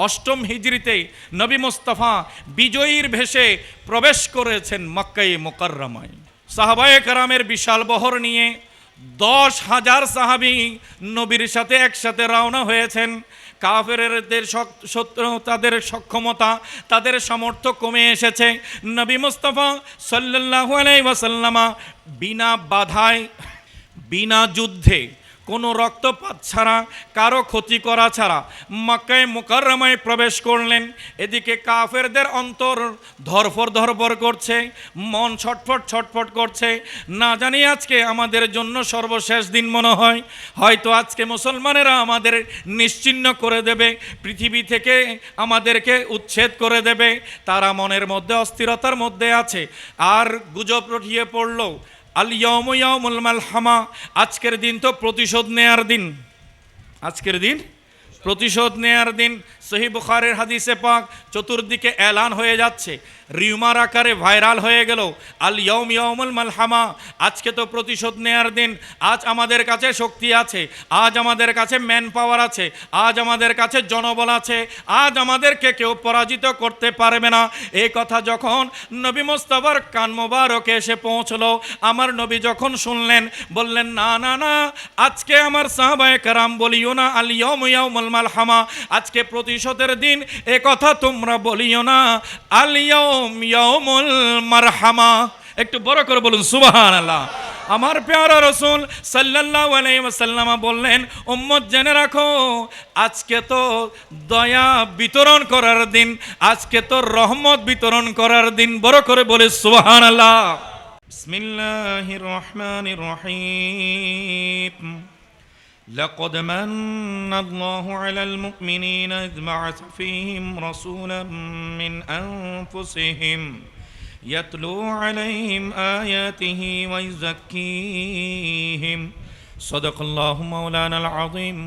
অষ্টম হিজরিতে নবী মুস্তাফা বিজয়ীর ভেষে প্রবেশ করেছেন মক্কায়ে মুকাররমায়। সাহাবায়ে কেরামের বিশাল বহর নিয়ে 10,000 সাহাবী নবীর সাথে একসাথে রওনা হয়েছেন। কাফেরদের তাদের সক্ষমতা, তাদের সামর্থ্য কমে এসেছে। নবী মুস্তাফা সাল্লাল্লাহু আলাইহি ওয়াসাল্লাম বিনা বাধায়, বিনা যুদ্ধে, কোনো রক্তপাত ছাড়া, কারো ক্ষতি করা ছাড়া মক্কায়ে মুকাররমায় প্রবেশ করলেন। এদিকে কাফেরদের অন্তর ধরফর করছে, মন ছটফট ছটফট করছে। না জানি আজকে আমাদের জন্য সর্বশেষ দিন মনে হয়, হয়তো আজকে মুসলমানেরা আমাদের নিশ্চিহ্ন করে দেবে, পৃথিবী থেকে আমাদেরকে উচ্ছেদ করে দেবে। তারা মনের মধ্যে অস্থিরতার মধ্যে আছে। আর গুজব রটিয়ে পড়ল, আল ইয়াউমু ইয়াউমুল মালহামা, আজকের দিন তো প্রতিশোধ নেয়ার দিন। আজকের দিন প্রতিশোধ নেয়ার দিন। সহিহ বুখারীর হাদিসে পাক চতুর্দিকে এলান হয়ে যাচ্ছে, রিউমার আকারে ভাইরাল হয়ে গেল, আল ইয়াউম ইয়াউমুল মালহামা, আজকে তো প্রতিশোধ নেয়ার দিন। আজ আমাদের কাছে শক্তি আছে, আজ আমাদের কাছে ম্যান পাওয়ার আছে, আজ আমাদের কাছে জনবল আছে, আজ আমাদেরকে কেউ পরাজিত করতে পারবে না। এই কথা যখন নবী মুস্তাফার কান মোবারকে এসে পৌঁছলো, আমার নবী যখন শুনলেন, বললেন, না না না, আজকে আমার সাহাবায়ে কেরাম বলিও না আল ইয়াউম ইয়াউমুল মালহামা, আজকে প্রতিশোধের দিন, এ কথা তোমরা বলিও না, আল ইয়াউম ইয়াউমুল মারহামা। একটু বড় করে বলুন সুবহানাল্লাহ। আমার প্যারা রাসূল সাল্লাল্লাহু আলাইহি ওয়াসাল্লাম বললেন, উম্মত জেনে রাখো, আজকে তো দয়া বিতরণ করার দিন, আজকে তো রহমত বিতরণ করার দিন। বড় করে বলে সুবহানাল্লাহ। বিসমিল্লাহির রহমানির রহিম। لقد من الله على المؤمنين إذ بعث فيهم رسولا من أنفسهم يتلو عليهم آياته ويزكيهم صدق الله مولانا العظيم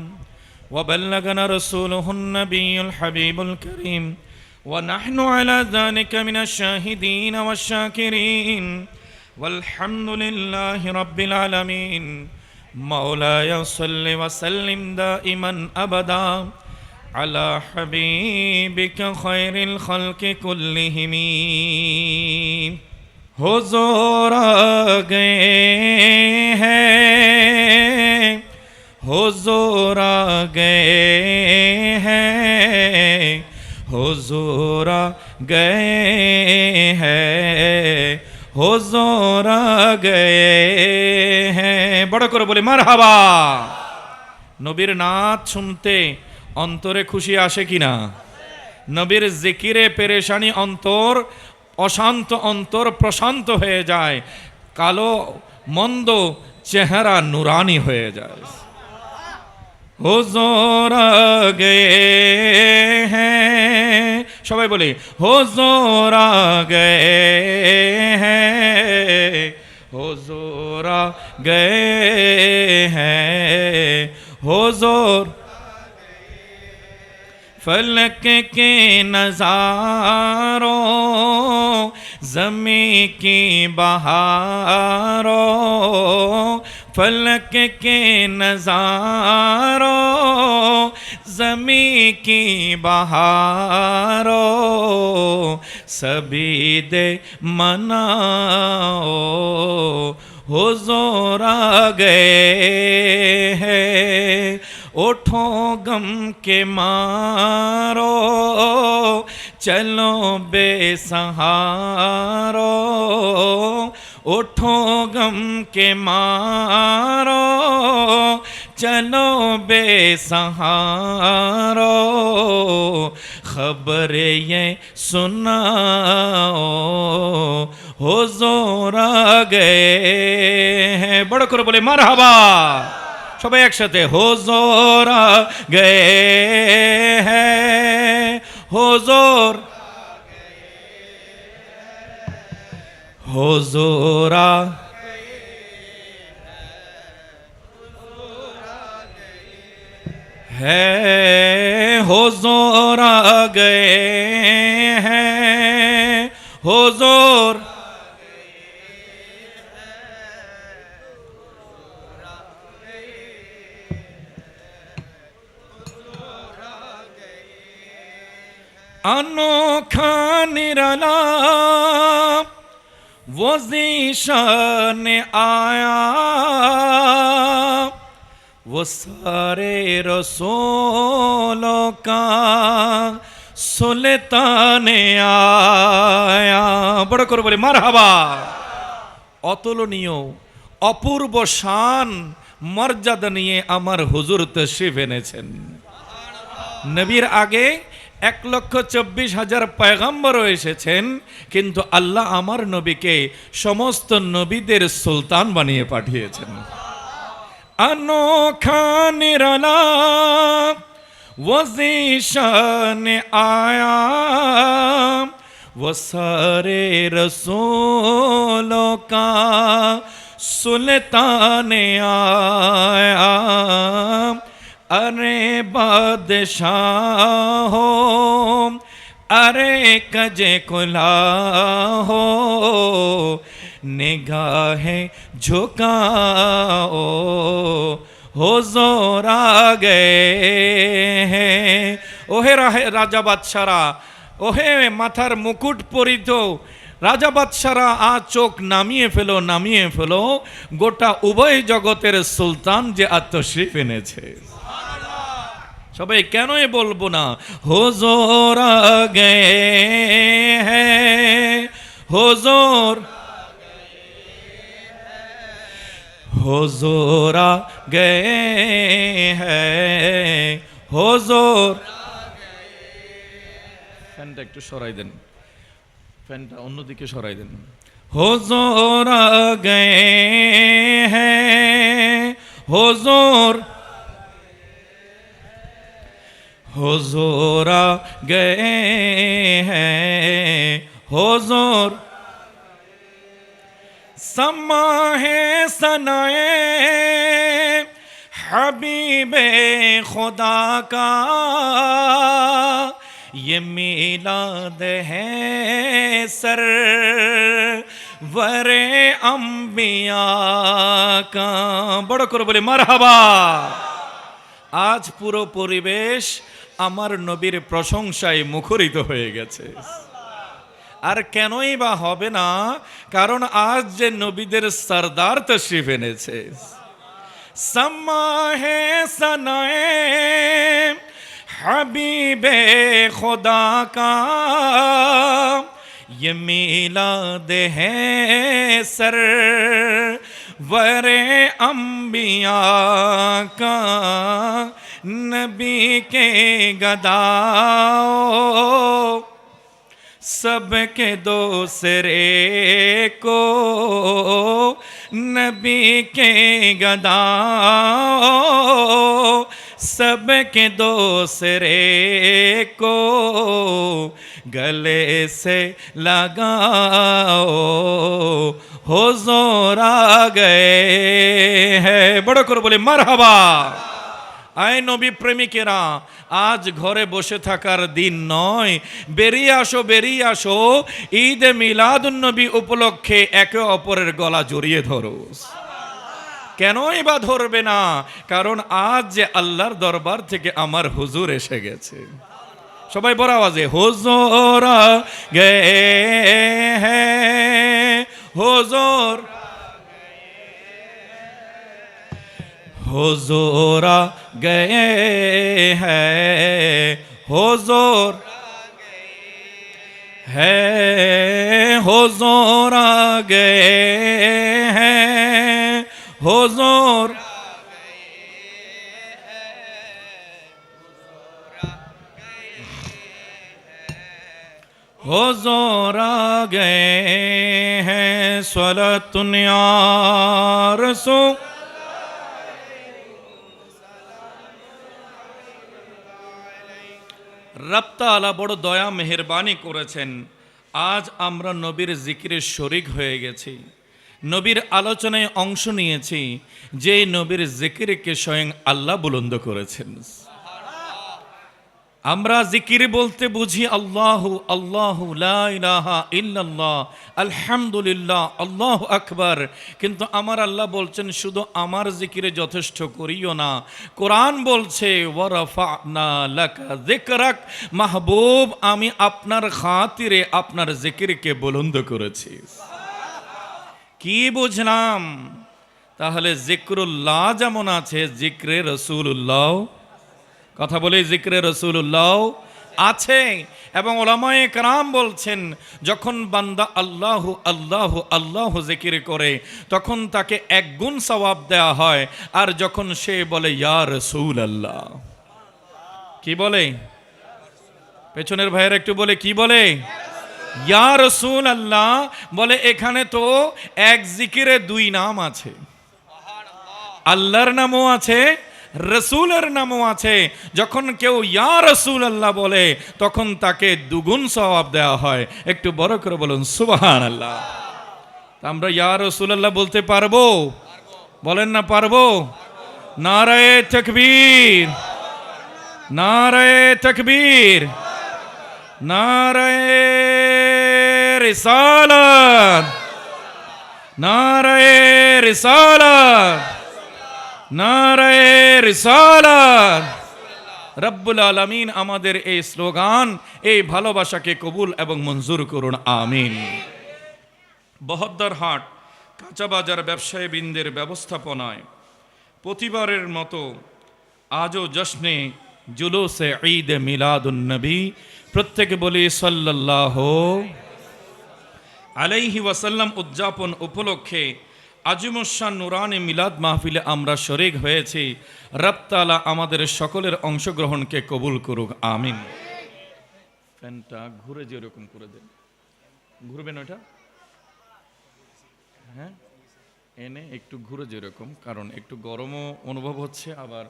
وبلغنا رسوله النبي الحبيب الكريم ونحن على ذلك من الشاهدين والشاكرين والحمد لله رب العالمين مولاي صل وسلم دائما أبدا على حبيبك خير الخلق كلهم हुजूर आ गए हैं हुजूर आ गए हैं हुजूर आ गए हैं हुजूर आ गए हैं बड़ा করে বলে মারহাবা। নবীর নাত শুনতে অন্তরে খুশি আসে কিনা? নবীর জিকিরে পেরেশানি অন্তর, অশান্ত অন্তর প্রশান্ত হয়ে যায়, কালো মন্দ চেহারা নুরানি হয়ে যায়। হুজুর আ গয়ে হ্যাঁ, সবাই বলি হুজুর আ গয়ে হ্যাঁ হুজুর আ গয়ে হ্যাঁ হুজুর फलक के नज़ारों ज़मीं की बहारों फलक के नज़ारों ज़मीं की बहारों सभी दे मनाओ हुजूर आ गए हैं उठो गम के मारो चलो बेसहारो उठो गम के मारो चलो बेसहारो खबर ये सुनाओ हुजूर आ गए हैं बड़ा করে বলে মারহাবা সবাই একসাথে হুজুর আ গয়ে হ্যাঁ হুজুর হুজুর আ হ্যাঁ হুজুর আ গয়ে হ্যাঁ হুজুর अनोखा निराला वो ज़ीशान आया, वो सारे रसूलों का सुल्तान आया। बड़ করে বলি মারহাবা। অতুলনীয় অপূর্ব শান মর্যাদা নিয়ে আমার হুজুর তশরিফ এনেছেন। নবীর আগে 1,24,000 পয়গম্বরও এসেছেন, কিন্তু আল্লাহ আমার নবীকে সমস্ত নবীদের সুলতান বানিয়ে পাঠিয়েছেন। अनोखा निराला वो ज़ीशान आया, वो सारे रसूलों का सुल्तान आया। अरे बादशाह हो, अरे कजे कुला हो, निगाहें झुकाओ, हुजूर आ गए हैं। ओहे राजा बादशाहरा, ओहे माथार मुकुट परित राजा बादशाहरा, आज चोख नामिए फेलो, नामिए फेलो, गोटा उभय जगतेर सुल्तान जे आत्मश्रीफ এনেছে। সবাই কেনই বলবো না, হুজুর আ গয়ে হ্যাঁ, হুজুর हुजूर आ गए हैं, हुजूर। ফ্যানটা একটু সরাই দেন, ফ্যানটা অন্যদিকে সরাই দেন। हुजूर आ गए हैं, हुजूर, हुजूर आ गए हैं, हुजूर। समा है सनाए हबीबे खुदा का, ये मिलाद है सरवरे अम्बिया का। बड़ করে বলি মারহাবা। আজ পুরো পরিবেশ আমার নবীর প্রশংসায় মুখরিত হয়ে গেছে। আর কেনই বা হবে না, কারণ আজ যে নবীদের সরদার তশরিফ এনেছে। सम्मा है सनाए हबीबे खुदा का, ये मिलाद है सरवरे अम्बिया का। नबी के गदाओ सबके दूसरे को, नबी के गदाओ सबके दूसरे को, गले से लगाओ, हुजूर आ गए हैं। बड़ो করে বলে মারহাবা। আয় নবী প্রেমিকেরা, আজ ঘরে বসে থাকার দিন নয়, বেরিয়ে আসো, বেরিয়ে আসো। ঈদে মিলাদুন্নবী উপলক্ষে একে অপরের গলা জড়িয়ে ধরো। কেনই বা ধরবে না, কারণ আজ যে আল্লাহর দরবার থেকে আমার হুজুর এসে গেছে। সবাই বড় আওয়াজে হুজুর আ গয়ে হ্যাঁ, হুজুর, हुजूर आ गए हैं, हुजूर है, हुजूर आ गए हैं, हुजूर। हुजूर आ गए हैं, स्वलतुन या रसूल। রব তাআলা বড় দয়া মেহেরবানি করেছেন, আজ আমরা নবীর জিকিরে শরিক হয়ে গেছি, নবীর আলোচনায় অংশ নিয়েছি, যে নবীর জিকিরকে স্বয়ং আল্লাহ বুলন্দ করেছেন। আমরা জিকির বলতে বুঝি আল্লাহু আল্লাহু লা ইলাহা ইল্লাল্লাহ আলহামদুলিল্লাহ আল্লাহু আকবার, কিন্তু আমার আল্লাহ বলছেন শুধু আমার জিকিরে যথেষ্ট করিও না। কোরআন বলছে ওয়ারাফা'না লাকা যিকরাক, মাহবুব আমি আপনার খাতিরে আপনার জিকিরকে বুলন্দ করেছি। কি বুঝলাম? তাহলে জিক্রুল্লাহ যেমন আছে, জিক্রে রাসূলুল্লাহ, কথা বলে জিক্রে রাসূলুল্লাহ আছে। এবং উলামায়ে কেরাম বলছেন যখন বান্দা আল্লাহু আল্লাহু আল্লাহু জিকির করে তখন তাকে 1 গুণ সওয়াব দেয়া হয়, আর যখন সে বলে ইয়া রাসূলুল্লাহ, কি বলে? পেছনের ভাইয়েরা একটু বলে, কি বলে? ইয়া রাসূলুল্লাহ বলে। এখানে তো এক জিকিরে 2 নাম আছে, আল্লাহর নামও আছে, রসুলের নামও আছে। যখন কেউ ইয়া রাসূলুল্লাহ বলে তখন তাকে 2 গুণ সওয়াব দেওয়া হয়। একটু বড় করে বলুন সুবহানাল্লাহ। আমরা ইয়া রাসূলুল্লাহ বলতে পারবো? বলেন না পারবো? নারায়ে তাকবীর, নারায়ে তাকবীর, নারায়ে রিসালাত, নারায়ে রিসালাত, নারায়ে রিসালাত। রব্বুল আলামিন আমাদের এই স্লোগান, এই ভালোবাসাকে কবুল এবং মঞ্জুর করুন, আমিন। বহদ্দারহাট কাঁচা বাজার ব্যবসায়ী বৃন্দের ব্যবস্থাপনায় প্রতিবারের মতো আজও জশ্নে জুলুসে ঈদ মিলাদুন নবী, প্রত্যেকে বলি সাল্লাল্লাহু আলাইহি ওয়াসাল্লাম উদযাপন উপলক্ষে আজিমুশান নুরানি মিলাদ মাহফিলে আমরা শরীক হয়েছি। রব তাআলা আমাদের সকলের অংশগ্রহণকে কবুল করুক, আমিন। ফ্যানটা ঘুরে যেরকম করে দেন, ঘুরবেন ওটা, হ্যাঁ এনে একটু ঘুরে যেরকম, কারণ একটু গরমও অনুভব হচ্ছে, আবার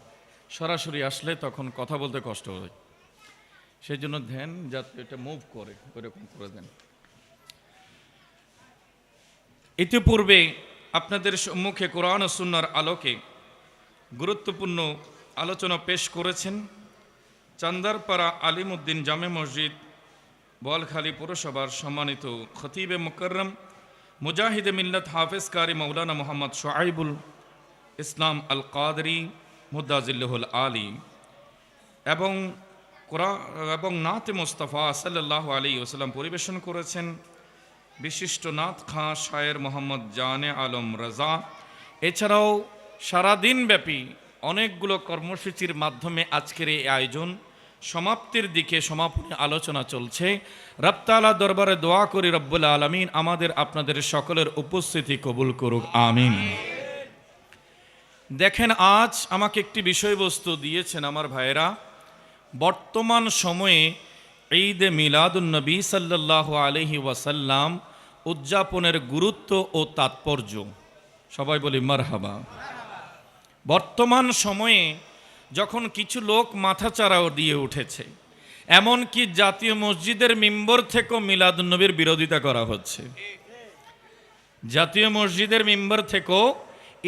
সরাসরি আসলে তখন কথা বলতে কষ্ট হয়, সেই জন্য ধ্যান যাতে এটা মুভ করে ওইরকম করে দেন। ইতিপূর্বে আপনাদের সম্মুখে কোরআন ও সুন্নাহর আলোকে গুরুত্বপূর্ণ আলোচনা পেশ করেছেন চান্দারপাড়া আলিমউদ্দিন জামে মসজিদ বোয়ালখালী পৌরসভার সম্মানিত খতিবে মুকররম মুজাহিদে মিল্লাত হাফেজ কারি মৌলানা মোহাম্মদ শোয়াইবুল ইসলাম আল কাদরি মুদ্দাজিল্লাহুল আলী এবং নাতে মুস্তাফা সাল্লাল্লাহু আলাইহি ওয়াসাল্লাম পরিবেশন করেছেন বিশিষ্ট নাত খাঁ শায়ের মোহাম্মদ জানে আলম রাজা। এছাড়াও সারাদিন ব্যাপী অনেকগুলো কর্মসূচির মাধ্যমে আজকের এই আয়োজন সমাপ্তির দিকে, সমাপনী আলোচনা চলছে। রব তাআলা দরবারে দোয়া করি রব্বুল আলামিন আমাদের আপনাদের সকলের উপস্থিতি কবুল করুক, আমিন। দেখেন, আজ আমাকে একটি বিষয়বস্তু দিয়েছেন আমার ভাইয়েরা। বর্তমান সময়ে ঈদে মিলাদুন নবী সাল্লাল্লাহু আলাইহি ওয়াসাল্লাম উদযাপনের গুরুত্ব ও তাৎপর্য, সবাই বলি মারহাবা। বর্তমান সময়ে যখন কিছু লোক মাথাচাড়া দিয়ে উঠেছে, এমনকি জাতীয় মসজিদের মিম্বর থেকেও মিলাদুন নবীর বিরোধিতা করা হচ্ছে, জাতীয় মসজিদের মিম্বর থেকেও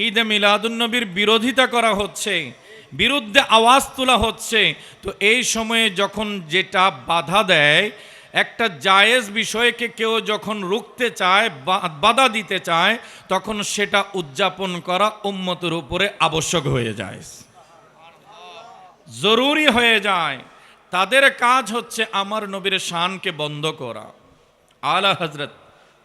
ঈদে মিলাদুন নবীর বিরোধিতা করা হচ্ছে, বিরুদ্ধে আওয়াজ তোলা হচ্ছে। তো এই সময়ে যখন যেটা বাধা দেয়, একটা জায়েজ বিষয়কে কেউ যখন রুখতে চায়, বাধা দিতে চায়, তখন সেটা উদযাপন করা উম্মতের উপরে আবশ্যক হয়ে যায়, জরুরি হয়ে যায়। তাদের কাজ হচ্ছে আমার নবীর শানকে বন্ধ করা। আলা হযরত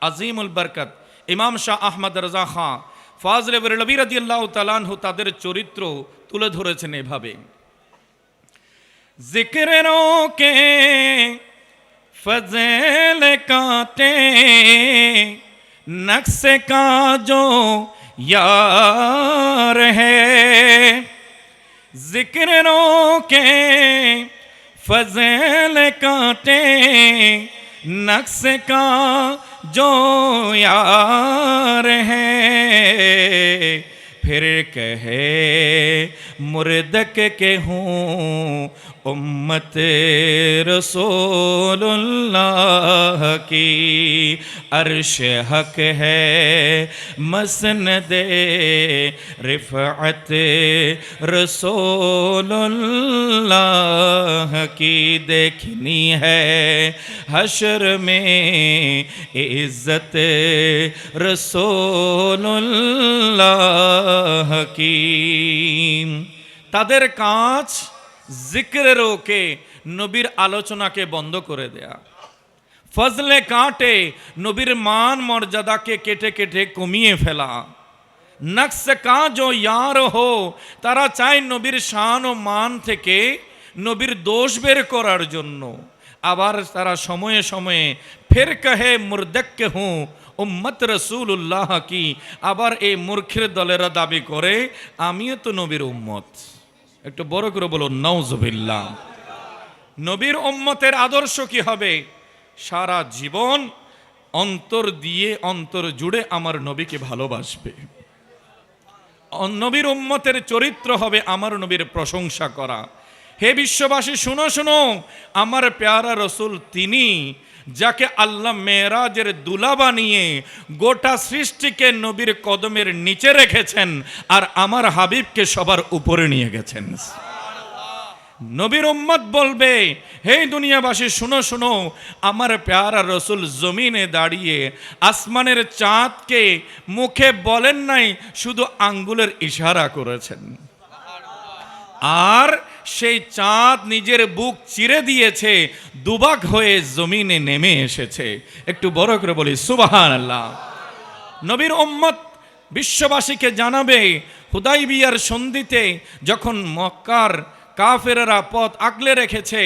আজিমুল বরকত ইমাম শাহ আহমদ রাজা খাঁ ফাজলে বেরলভী রাদিয়াল্লাহু তাআলা আনহু তাদের চরিত্র তুলে ধরেছেন এভাবে: জিকরেরও কে ফজল কাটে নকশে কা জো यार है, जिक्रों के फजल काटे नक्श का जो यार है, फिर कहे मुर्दक के हूँ उम्मत रसूलुल्लाह की अर्श हक है मसनद रिफ़अत रसूलुल्लाह की देखनी है हशर में इज्जत रसूलुल्लाह की। তাদের কাজ জিক্রে রোকে নবীর আলোচনাকে বন্ধ করে দেয়া, ফজলে কাটে নবীর মান মর্যাদাকে কেটে কেটে কমিয়ে ফেলা। নকশ কাজ ও ইয়ার হো, তারা চায় নবীর শান ও মান থেকে নবীর দোষ বের করার জন্য। আবার তারা সময়ে সময়ে ফের কহে মুরদক্কে হুঁ উম্মত রসুল্লাহ কি, আবার এই মূর্খের দলেরা দাবি করে আমিও তো নবীর উম্মত। একটু বড় করে বলো নাউজুবিল্লাহ। নবীর উম্মতের আদর্শ কি হবে? সারা জীবন অন্তর দিয়ে অন্তর জুড়ে আমার নবীকে ভালোবাসবে। নবীর উম্মতের চরিত্র হবে আমার নবীর প্রশংসা করা। হে বিশ্ববাসী শুনো শুনো, আমার প্যারা রসুল তিনি যাকে আল্লাহ মেরাজের দুলা বানিয়ে গোটা সৃষ্টিকে নবীর কদমের নিচে রেখেছেন, আর আমার হাবিবকে সবার উপরে নিয়ে গেছেন। নবীর উম্মত বলবে, হে দুনিয়াবাসী শুনো শুনো, আমার প্যারা রসুল জমিনে দাঁড়িয়ে আসমানের চাঁদকে মুখে বলেন নাই, শুধু আঙ্গুলের ইশারা করেছেন। আর সেই চাঁদ নিজের বুক চিরে দিয়েছে, দুবাগ হয়ে জমিনে নেমে এসেছে। একটু বড় করে বলি সুবহানাল্লাহ। নবীর উম্মত বিশ্ববাসীকে জানাবে, হুদাইবিয়ার সন্ধিতে যখন মক্কার কাফেরেরা পথ আগলে রেখেছে,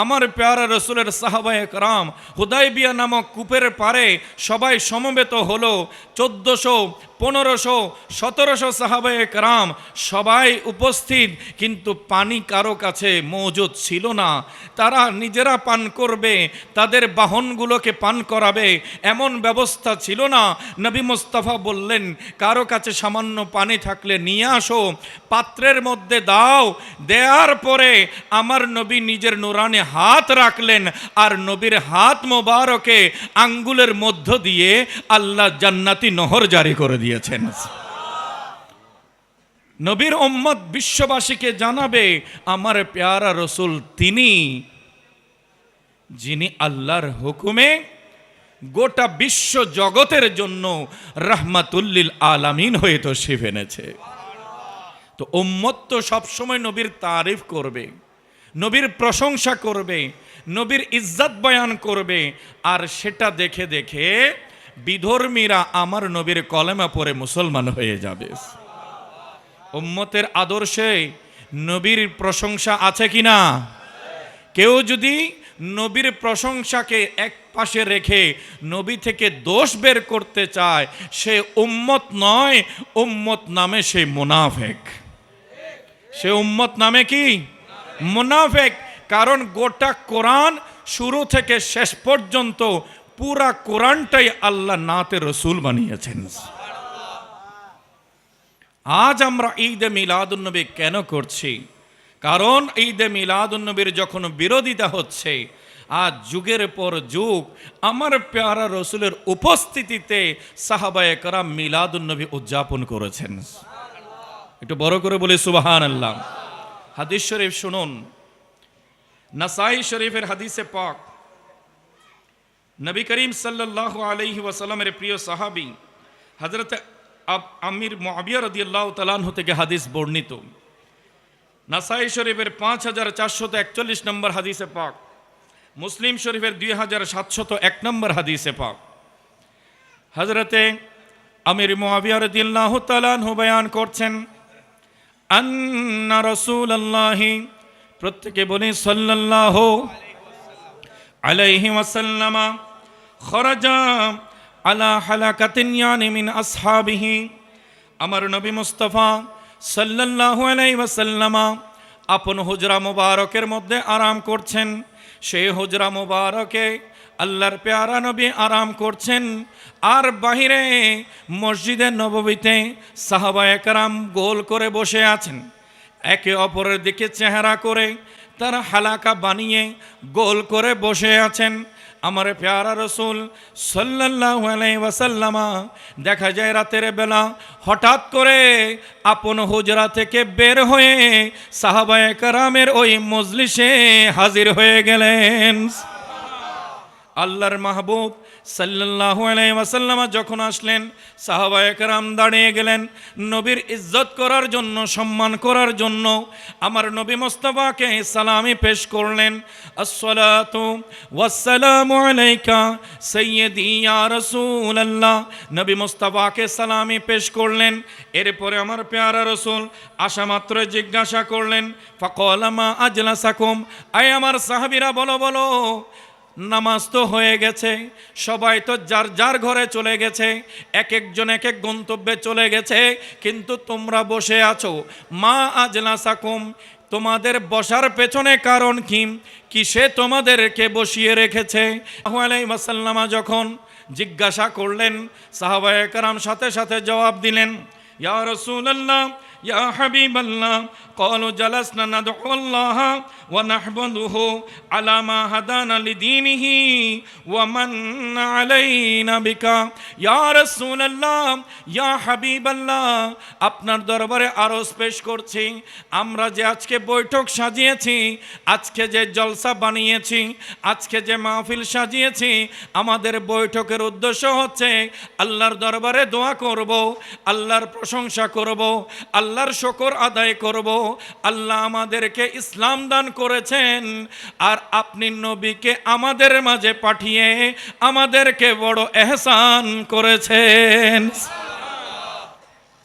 আমার প্যারা রসুলের সাহাবায়ে কেরাম হুদাইবিয়া নামক কূপের পারে সবাই সমবেত হলো। 1400, 1500, 1700 সাহাবায়ে কেরাম সবাই উপস্থিত, কিন্তু পানি কারো কাছে মজুদ ছিল না। তারা নিজেরা পান করবে, তাদের বাহনগুলোকে পান করাবে, এমন ব্যবস্থা ছিল না। নবী মুস্তাফা বললেন, কারো কাছে সামান্য পানি থাকলে নিয়ে আসো, পাত্রের মধ্যে দাও। দেওয়ার পরে আমার নবী নিজের নুরানি হাত রাখলেন, আর নবীর হাত মোবারকে আঙ্গুলের মধ্য দিয়ে আল্লাহ জান্নাতি নহর জারি করে দিয়েছেন। নবীর উম্মত বিশ্ববাসীকে জানাবে, আমার প্যারা রসুল তিনি যিনি আল্লাহর হুকুমে গোটা বিশ্ব জগতের জন্য রাহমাতুল্লিল আলামিন হয়ে তশরিফ এনেছে। তো উম্মত তো সবসময় নবীর তারিফ করবে, নবীর প্রশংসা করবে, নবীর ইজ্জত বয়ান করবে। আর সেটা দেখে দেখে বিধর্মীরা আমার নবীর কলেমা পড়ে মুসলমান হয়ে যাবে। উম্মতের আদর্শে নবীর প্রশংসা আছে কি না? কেউ যদি নবীর প্রশংসাকে এক পাশে রেখে নবী থেকে দোষ বের করতে চায়, সে উম্মত নয়, উম্মত নামে সে মুনাফেক। সে উম্মত নামে কি? মুনাফেক। কারণ গোটা কোরআন শুরু থেকে শেষ পর্যন্ত পুরা কোরআনটাই আল্লাহ নাতে রসুল বানিয়েছেন। আজ আমরা ঈদে মিলাদুন্নবী কেন করছি? কারণ ঈদে মিলাদুন্নবীর যখন বিরোধিতা হচ্ছে, আজ যুগের পর যুগ আমার প্যারা রসুলের উপস্থিতিতে সাহাবায়ে কেরাম মিলাদুন্নবী উদযাপন করেছেন। একটু বড় করে বলি সুবহানাল্লাহ। হাদিস শরীফ শুনুন, নাসাই শরীফের হাদিসে পাক, নবী করিম সাল্লাল্লাহু আলাইহি ওয়াসাল্লামের প্রিয় সাহাবী হযরত আমির মুআবিয়া রাদিয়াল্লাহু তাআলা আনহু থেকে হাদিস বর্ণিত। নাসাই শরীফের 5441 নম্বর হাদিসে পাক, মুসলিম শরীফের 2701 নম্বর হাদিসে পাক, হযরতে আমির মুআবিয়া রাদিয়াল্লাহু তাআলা আনহু বয়ান করছেন, আন্না রাসূলুল্লাহি, প্রত্যেকে বলি সাল্লাল্লাহু আলাইহি ওয়াসাল্লাম, খরাজা আলা হালাকাতিন ইয়ানি মিন আসহাবিহি, আমার নবী মুস্তাফা সাল্লাল্লাহু আলাইহি ওয়াসাল্লাম আপন হুজরা মুবারকের মধ্যে আরাম করছেন। সেই হুজরা মুবারকে আল্লাহর প্যারা নবী আরাম করছেন, আর বাহিরে মসজিদে নববীতে সাহাবায়ে কেরাম গোল করে বসে আছেন। একে অপরের দিকে চেহারা করে তারা হালাকা বানিয়ে গোল করে বসে আছেন। আমার প্যারা রসুল সাল্লাল্লাহু আলাইহি ওয়াসাল্লামা দেখা যায় রাতের বেলা হঠাৎ করে আপন হুজরা থেকে বের হয়ে সাহাবায়ে কেরামের ওই মজলিসে হাজির হয়ে গেলেন। আল্লাহর মাহবুব সাল্লাল্লাহু আলাইহি ওয়াসাল্লাম যখন আসলেন, সাহাবায়ে কেরাম দাঁড়িয়ে গেলেন নবীর ইজ্জত করার জন্য, সম্মান করার জন্য। আমার নবী মুস্তাফাকে সালামি পেশ করলেন, আসসালাতু ওয়াসসালামু আলাইকা সাইয়্যিদি ইয়া রাসূলুল্লাহ। নবী মুস্তাফাকে সালামি পেশ করলেন। এরপরে আমার পেয়ারা রসুল আসা মাত্র জিজ্ঞাসা করলেন, ফাকালা মা আজলাসাকুম, আয় আমার সাহাবীরা বলো বলো, নামাজ তো হয়ে গেছে, সবাই তো যার যার ঘরে চলে গেছে, এক একজন এক এক গন্তব্যে চলে গেছে, কিন্তু তোমরা বসে আছো। মা আজলাসাকুম, তোমাদের বসার পেছনে কারণ কি? কিসে তোমাদেরকে বসিয়ে রেখেছে? আলাইহি ওয়াসাল্লাম যখন জিজ্ঞাসা করলেন, সাহাবায়ে কেরাম সাথে সাথে জবাব দিলেন, ইয়া রাসূলুল্লাহ ইয়া হাবিবাল্লাহ, ক্বালু জালাসনা নাদউ আল্লাহ ওয়া নাহমাদুহু আলা মা হাদানা লিদীনিহি ওয়া মান্না আলাইনা বিকা। ইয়া রাসূলুল্লাহ ইয়া হাবিবাল্লাহ, আপনার দরবারে আরজ পেশ করছি, আমরা যে আজকে বৈঠক সাজিয়েছি, আজকে যে জলসা বানিয়েছি, আজকে যে মাহফিল সাজিয়েছি, আমাদের বৈঠকের উদ্দেশ্য হচ্ছে আল্লাহর দরবারে দোয়া করব, আল্লাহর প্রশংসা করব, আল্লাহর শুকর আদায় করব। আল্লাহ আমাদেরকে ইসলাম দান করেছেন, আর আপনি নবীকে আমাদের মাঝে পাঠিয়ে আমাদেরকে বড় এহসান করেছেন।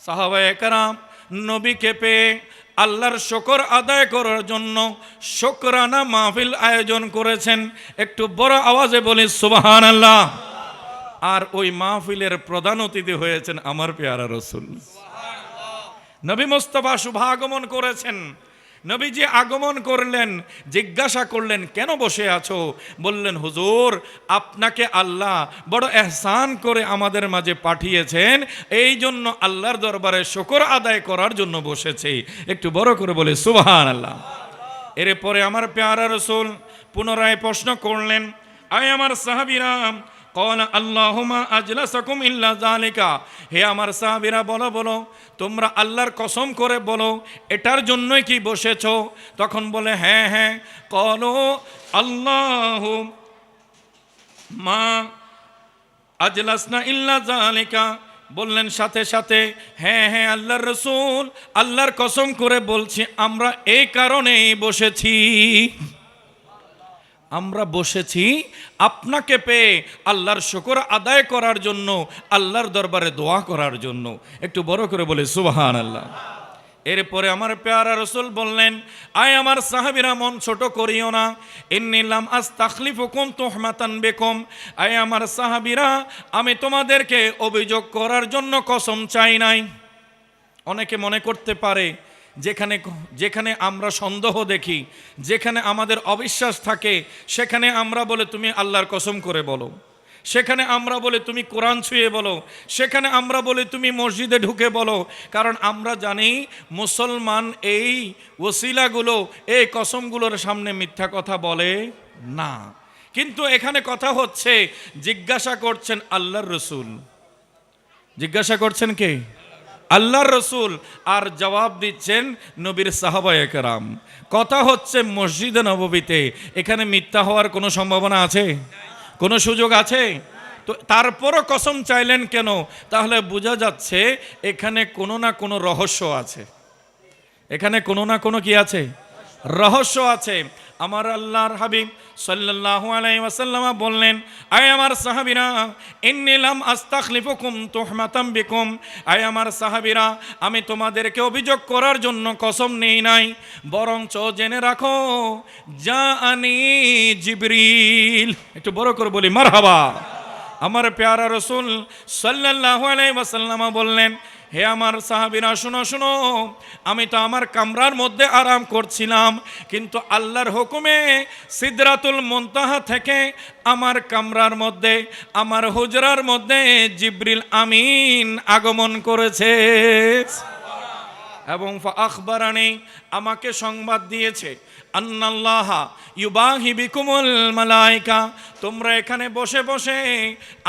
সাহাবায়ে কেরাম নবীকে পেয়ে আল্লাহর শুকর আদায় করার জন্য শুকরানা মাহফিল আয়োজন করেছেন। একটু বড় আওয়াজে বলি সুবহানাল্লাহ। আর ওই মাহফিলের প্রধান অতিথি হয়েছেন আমার পেয়ারা রসুল। নবী মুস্তাফা শুভাগমন করেছেন। নবীজি আগমন করলেন, জিজ্ঞাসা করলেন, কেন বসে আছো? বললেন, হুজুর, আপনাকে আল্লাহ বড় এহসান করে আমাদের মাঝে পাঠিয়েছেন, এই জন্য আল্লাহর দরবারে শুকর আদায় করার জন্য বসেছি। একটু বড় করে বলে সুবহানাল্লাহ। এরপরে আমার পেয়ারা রসুল পুনরায় প্রশ্ন করলেন, আয় আমার সাহাবীরা, ক্বালা আল্লাহুম্মা আজলাসাকুম ইল্লা যালিকা, হে আমার সাহাবীরা বলো বলো, তোমরা আল্লাহর কসম করে বলো, এটার জন্যই কি বসেছো? তখন বলে, হ্যাঁ হ্যাঁ। ক্বালু আল্লাহু মা আজলাসনা ইল্লা যালিকা, বললেন সাথে সাথে, হ্যাঁ হ্যাঁ আল্লাহর রাসূল, আল্লাহর কসম করে বলছি, আমরা এই কারণেই বসেছি, আমরা বসেছি আপনাকে পেয়ে আল্লাহর শুকর আদায় করার জন্য, আল্লাহর দরবারে দোয়া করার জন্য। একটু বড় করে বলে সুবহানাল্লাহ। এরপরে আমার পেয়ারা রসুল বললেন, আয় আমার সাহাবীরা, মন ছোট করিও না, ইন্নী লাম আস্তাখলিফুকুম তুহমাতান বিকুম, আয় আমার সাহাবীরা, আমি তোমাদেরকে অভিযোগ করার জন্য কসম চাই নাই। অনেকে মনে করতে পারে যেখানে যেখানে আমরা সন্দেহ দেখি, যেখানে আমাদের অবিশ্বাস থাকে, সেখানে আমরা বলে তুমি আল্লাহর কসম করে বলো, সেখানে আমরা বলে তুমি কোরআন ছুঁয়ে বলো, সেখানে আমরা বলে তুমি মসজিদে ঢুকে বলো, কারণ আমরা জানি মুসলমান এই ওসিলাগুলো, এই কসমগুলোর সামনে মিথ্যা কথা বলে না। কিন্তু এখানে কথা হচ্ছে, জিজ্ঞাসা করছেন আল্লাহর রসুল, জিজ্ঞাসা করছেন কে? আল্লাহর রসুল, আর জবাব দিচ্ছেন নবীর সাহাবায়ে কেরাম। কথা হচ্ছে মসজিদে নববীতে, এখানে মিথ্যা হওয়ার কোনো সম্ভাবনা আছে? কোনো সুযোগ আছে? তো তারপরও কসম চাইলেন কেন? তাহলে বোঝা যাচ্ছে এখানে কোনো না কোনো রহস্য আছে, এখানে কোনো না কোনো কি আছে? রহস্য আছে। আমার আল্লাহর হাবিব সাল্লাল্লাহু আলাইহি ওয়াসাল্লাম বললেন, আয় আমার সাহাবীরা, ইন্নী লাম আস্তাখলিফুকুম তুহমাতাম বিকুম, আয় আমার সাহাবীরা, আমি তোমাদেরকে অভিযোগ করার জন্য কসম নেই নাই, বরঞ্চ জেনে রাখো, জাআনি জিবরিল। একটু বড় করে বলি মারহাবা। আমার প্যারা রাসূল সাল্লাল্লাহু আলাইহি ওয়াসাল্লাম বললেন, হে আমার সাহাবীরা, শোনো শোনো, আমি তো আমার কামরার মধ্যে আরাম করছিলাম, কিন্তু আল্লাহর হুকুমে সিদরাতুল মুনতাহা থেকে আমার কামরার মধ্যে, আমার হুজরার মধ্যে জিবরিল আমিন আগমন করেছে। এবং আখবরানি আমাকে সংবাদ দিয়েছে আন্নাল্লাহা ইউবাহি বিকুমুল মালাইকা, তোমরা এখানে বসে বসে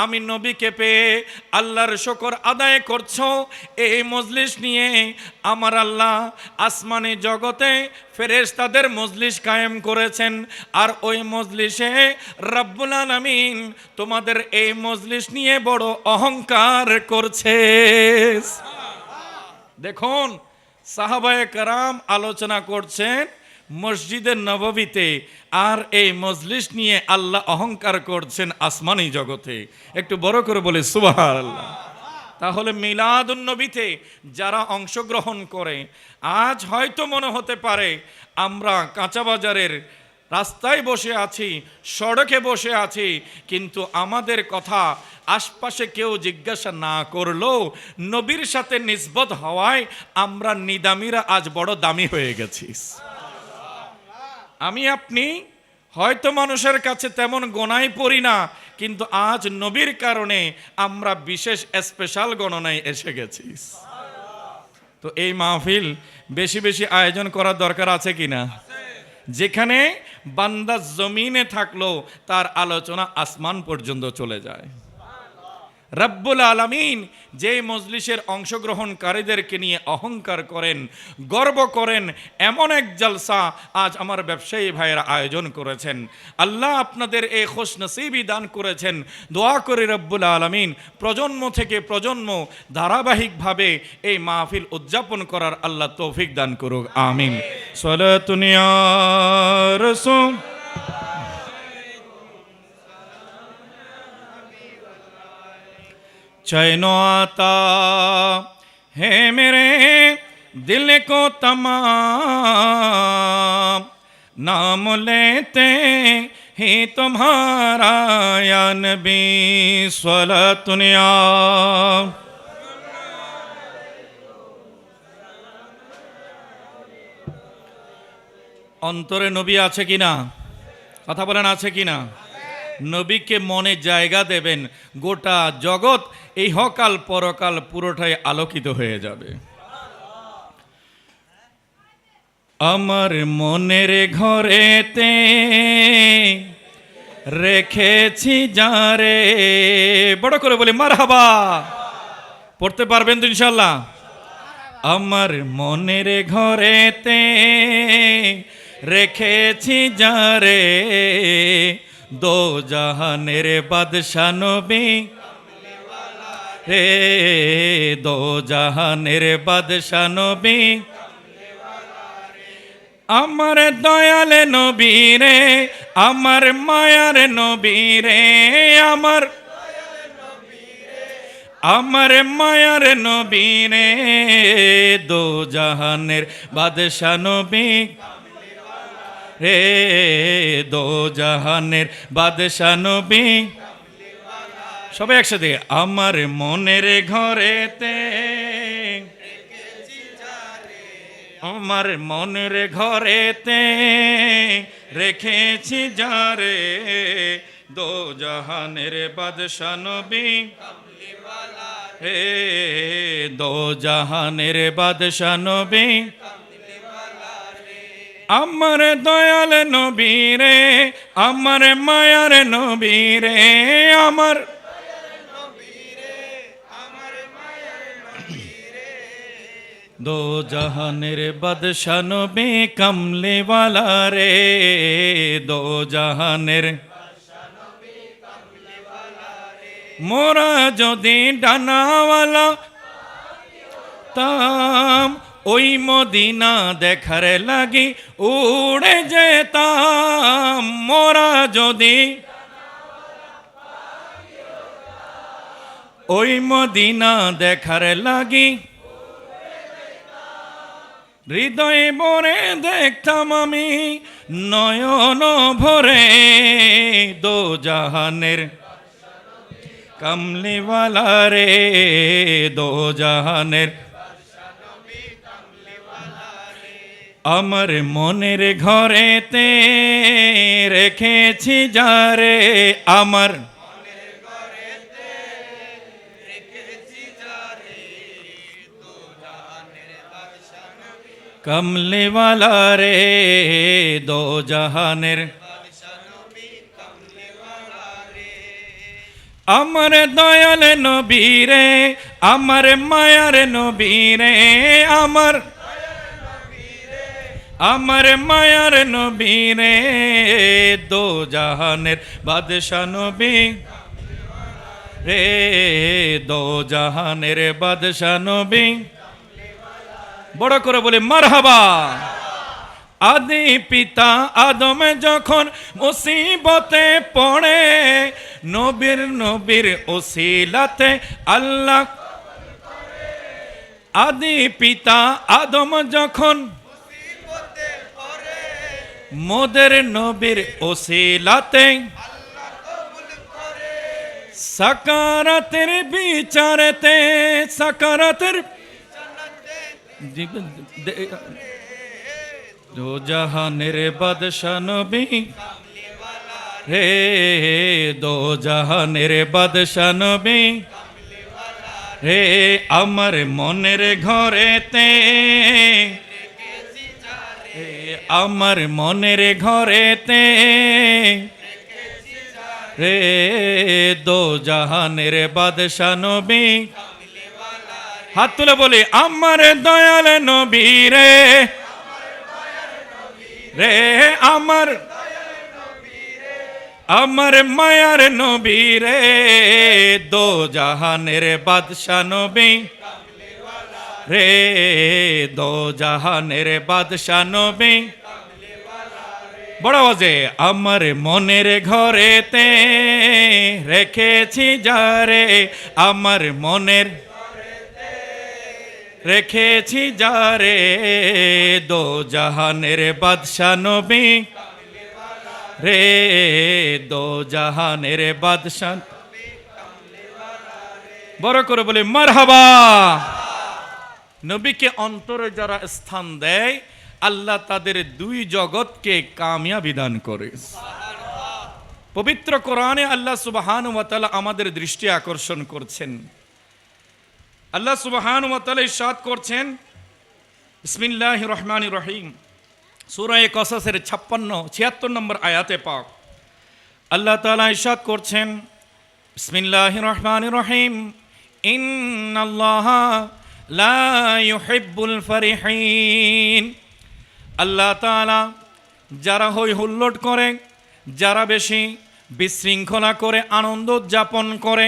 আমি নবীকে পেয়ে আল্লাহর শুকর আদায় করছো। এই মজলিস নিয়ে আমার আল্লাহ আসমানি জগতে ফেরেশতাদের মজলিস কায়েম করেছেন, আর ওই মজলিসে রব্বুল আলামিন তোমাদের এই মজলিস নিয়ে বড় অহংকার করছে। দেখুন, সাহাবায়ে কেরাম আলোচনা করছেন মসজিদের নববীতে, আর এই মজলিস নিয়ে আল্লাহ অহংকার করছেন আসমানি জগতে। একটু বড় করে বলে সুবহানাল্লাহ। তাহলে মিলাদুন নবীতে যারা অংশগ্রহণ করে, আজ হয়তো মনে হতে পারে আমরা কাঁচা বাজারের রাস্তায় বসে আছি, সড়কে বসে আছি, কিন্তু আমাদের কথা আশপাশে কেউ জিজ্ঞাসা না করলেও নবীর সাথে নিসবত হওয়ায় আমরা নিদামিরা আজ বড় দামি হয়ে গেছি। আমি আপনি হয়তো মানুষের কাছে তেমন গণায় পড়ি না, কিন্তু আজ নবীর কারণে আমরা বিশেষ স্পেশাল গণনায় এসে গেছি। তো এই মাহফিল বেশি বেশি আয়োজন করার দরকার আছে কিনা? যেখানে বান্দা জমিনে থাকলো তার আলোচনা আসমান পর্যন্ত চলে যায়। রব্বুল আলামিন যে মজলিসের অংশগ্রহণকারীদেরকে নিয়ে অহংকার করেন, গর্ব করেন, এমন এক জলসা আজ আমার ব্যবসায়ী ভাইয়েরা আয়োজন করেছেন। আল্লাহ আপনাদের এই খুশনসিবি দান করেছেন। দোয়া করি রব্বুল আলামিন প্রজন্ম থেকে প্রজন্ম ধারাবাহিকভাবে এই মাহফিল উদযাপন করার আল্লাহ তৌফিক দান করুক, আমিন। সালাতুন ইয়া রাসূল। चैन आता है मेरे दिल को तमाम, नाम लेते ही तुम्हारा या नबी सलातुन या। অন্তরে নবী আছে কিনা? কথা বলেন, আছে কিনা? নবীকে মনে জায়গা দেবেন, গোটা জগৎ এই হকাল পরকাল পুরোটাই আলোকিত হয়ে যাবে। আমার মনের ঘরেতে রেখেছি যারে, বড় করে বলি মারহাবা। পড়তে পারবেন তো ইনশাআল্লাহ? আমার মনের ঘরেতে রেখেছি যারে, দো জাহানের বাদশা নবী রে, দো জাহানের বাদশা নবী, আমার দয়াল নবী রে, আমার মায়ার নবী রে, আমার মায়ার নবী রে, দো জাহানের বাদশা নবী রে, দো জাহানের বাদশা নবী। সবাই একসাথে, আমার মনের ঘরেতে, আমার মনের ঘরেতে রেখেছি যারে, দো জাহানের বাদশা নবী হে, দো জাহানের বাদশা নবী, আমার দয়াল নবী রে, আমার মায়ার নবী রে, আমার দো জাহানের বাদশা নবী কমলে ওয়ালা রে, দো জাহানের মোরা যদি ডানাওয়ালা তাম, ওই মদিনা দেখার লাগি উড়ে যেতাম। মোরা যদি ওই মদিনা দেখার লাগি হৃদয়ে ভরে দেখতাম আমি নয়ন ভরে, দো জাহানের কমলিওয়ালা রে, দো জাহানের আমার মনের ঘরেতে রেখেছি যারে, আমার কমলিওয়ালা রে দো জাহানের আমার দয়াল নবী রে, আমার মায়ার নবী রে, আমার মায়ার নবী রে, দো জাহানের বাদশা নবী রে, দো জাহানের বাদশা নবী। বড় করে বলে মারহাবা। আদি পিতা আদম যখন মুসিবতে পড়ে, নবীর ওসিলাতে আল্লাহ। আদি পিতা আদম যখন মোদের নবীর ওসিলাতে সাকারাতের বিচারেতে, সাকারাতের দো জাহানের বাদশা নবী রে, দো জাহানের বাদশা নবী রে, আমার মনের ঘরেতে, আমার মনের ঘরেতে রে, দো জাহানের বাদশা নবী। হাত তুলে বলি আমার দয়াল নবী রে, রে আমার মায়ার নবী রে, দো জাহানের বাদশা নবী রে, দো জাহানের বাদশা নবী। বড় আওয়াজে আমার মনের ঘরেতে রেখেছি যারে, আমার মনের রেখেছি যারে, দো জাহানের বাদশা নবী রে, দো জাহানের বাদশা। বড় করে বলে মারহাবা। নবীকে অন্তরে যারা স্থান দেয়, আল্লাহ তাদের দুই জগৎকে কামিয়াবি দান করে। পবিত্র কোরআনে আল্লাহ সুবহানাহু ওয়া তাআলা আমাদের দৃষ্টি আকর্ষণ করছেন। আল্লাহ সুবহানাহু ওয়া তাআলা ইরশাদ করছেন, বিসমিল্লাহির রহমানির রহিম, সূরা কসসের 76 নম্বর আয়াতে পাক আল্লাহ তাআলা ইরশাদ করছেন, বিসমিল্লাহির রহমানির রহিম, ইন্নাল্লাহা লা ইউহিব্বুল ফারিহিন। আল্লাহ তাআলা যারা হই হুল্লোড় করে, যারা বেশি বিশৃঙ্খলা করে আনন্দ উদযাপন করে,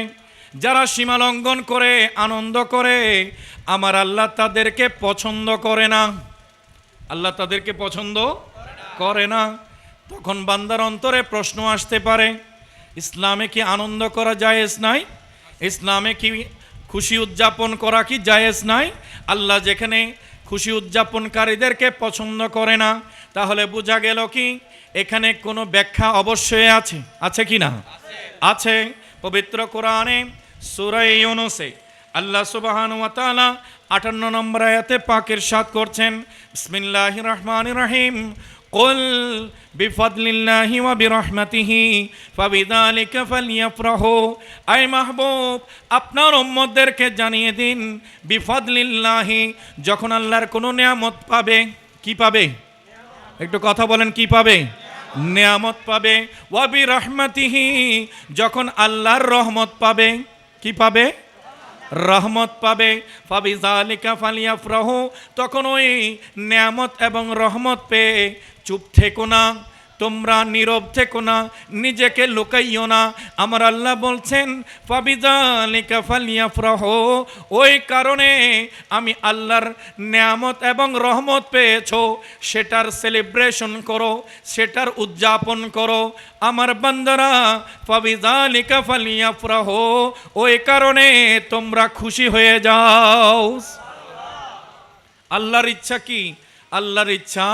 যারা সীমা লঙ্ঘন করে আনন্দ করে, আমার আল্লাহ তাদেরকে পছন্দ করে না। আল্লাহ তাদেরকে পছন্দ করে না। তখন বান্দার অন্তরে প্রশ্ন আসতে পারে, ইসলামে কি আনন্দ করা জায়েজ নাই? ইসলামে কি খুশি উদযাপন করা কি জায়েজ নাই? আল্লাহ যেখানে খুশি উদযাপনকারীদেরকে পছন্দ করে না, তাহলে বোঝা গেল কি এখানে কোনো ব্যাখ্যা অবশ্যই আছে। আছে কি না? আছে। পবিত্র কোরআনে সূরা ইউনূসে আল্লাহ সুবহানাহু ওয়া তাআলা 58 নম্বর আয়াতে পাক ইরশাদ করছেন, বিসমিল্লাহির রহমানির রহিম, কুল বিফাদলিল্লাহি ওয়া বিরহমাতিহি ফাবিযালিকা ফালইফরাহু। আয় মাহবুব, আপনার উম্মতদেরকে জানিয়ে দিন, বিফাদলিল্লাহি, যখন আল্লাহর কোনো নিয়ামত পাবে। কি পাবে? একটু কথা বলেন, কি পাবে? নিয়ামত পাবে। ওয়া বিরহমাতিহি, যখন আল্লাহর রহমত পাবে। কি পাবে? রহমত পাবে। ফাবিযালিকা ফালইফরাহু, তখন ওই নিয়ামত এবং রহমত পেয়ে চুপ থেকো না, তোমরা নীরব থেকো না, নিজেকে লুকাইও না। আমার আল্লাহ বলছেন, ফাবিযালিকা ফালইফরাহু, ওই কারণে আমি আল্লাহর নিয়ামত এবং রহমত পেয়েছো, সেটার সেলিব্রেশন করো, সেটার উদযাপন করো। আমার বান্দারা, ফাবিযালিকা ফালইফরাহু, ওই কারণে তোমরা খুশি হয়ে যাও। আল্লাহর ইচ্ছা কি? আল্লাহর ইচ্ছা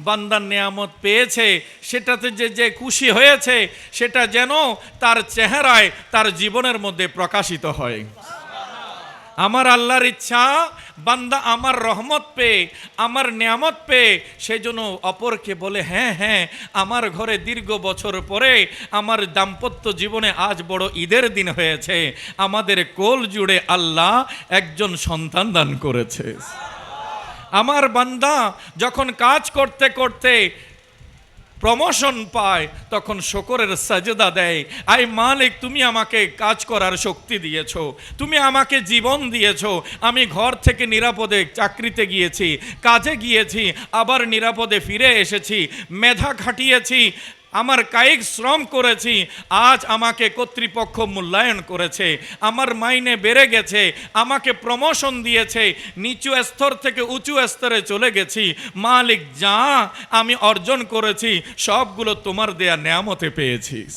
বান্দার নিয়ামত পেয়েছে, সেটাতে যে খুশি হয়েছে, সেটা যেন তার চেহারায়, তার জীবনের মধ্যে প্রকাশিত হয়। আমার আল্লাহর ইচ্ছা বান্দা আমার রহমত পেয়ে, আমার নিয়ামত পেয়ে, সেই জন্য অপরকে বলে, হ্যাঁ হ্যাঁ, আমার ঘরে দীর্ঘ বছর পরে আমার দাম্পত্য জীবনে আজ বড় ঈদের দিন হয়েছে, আমাদের কোল জুড়ে আল্লাহ একজন সন্তান দান করেছে। আমার বান্দা যখন কাজ করতে করতে প্রমোশন পায় তখন শুকরের সাজদা দেয়। আই মালিক, তুমি আমাকে কাজ করার শক্তি দিয়েছো, তুমি আমাকে জীবন দিয়েছো, আমি ঘর থেকে নিরাপদে চাকরিতে গিয়েছি, কাজে গিয়েছি, আবার নিরাপদে ফিরে এসেছি, মেধা খাটিয়েছি, আমার কায়িক শ্রম করেছি, আজ আমাকে কর্তৃপক্ষ মূল্যায়ন করেছে, আমার মাইনে বেড়ে গেছে, আমাকে প্রমোশন দিয়েছে, নিচু স্তর থেকে উঁচু স্তরে চলে গেছি। মালিক, যা আমি অর্জন করেছি সবগুলো তোমার দেয়া নেয়ামতে পেয়েছিস।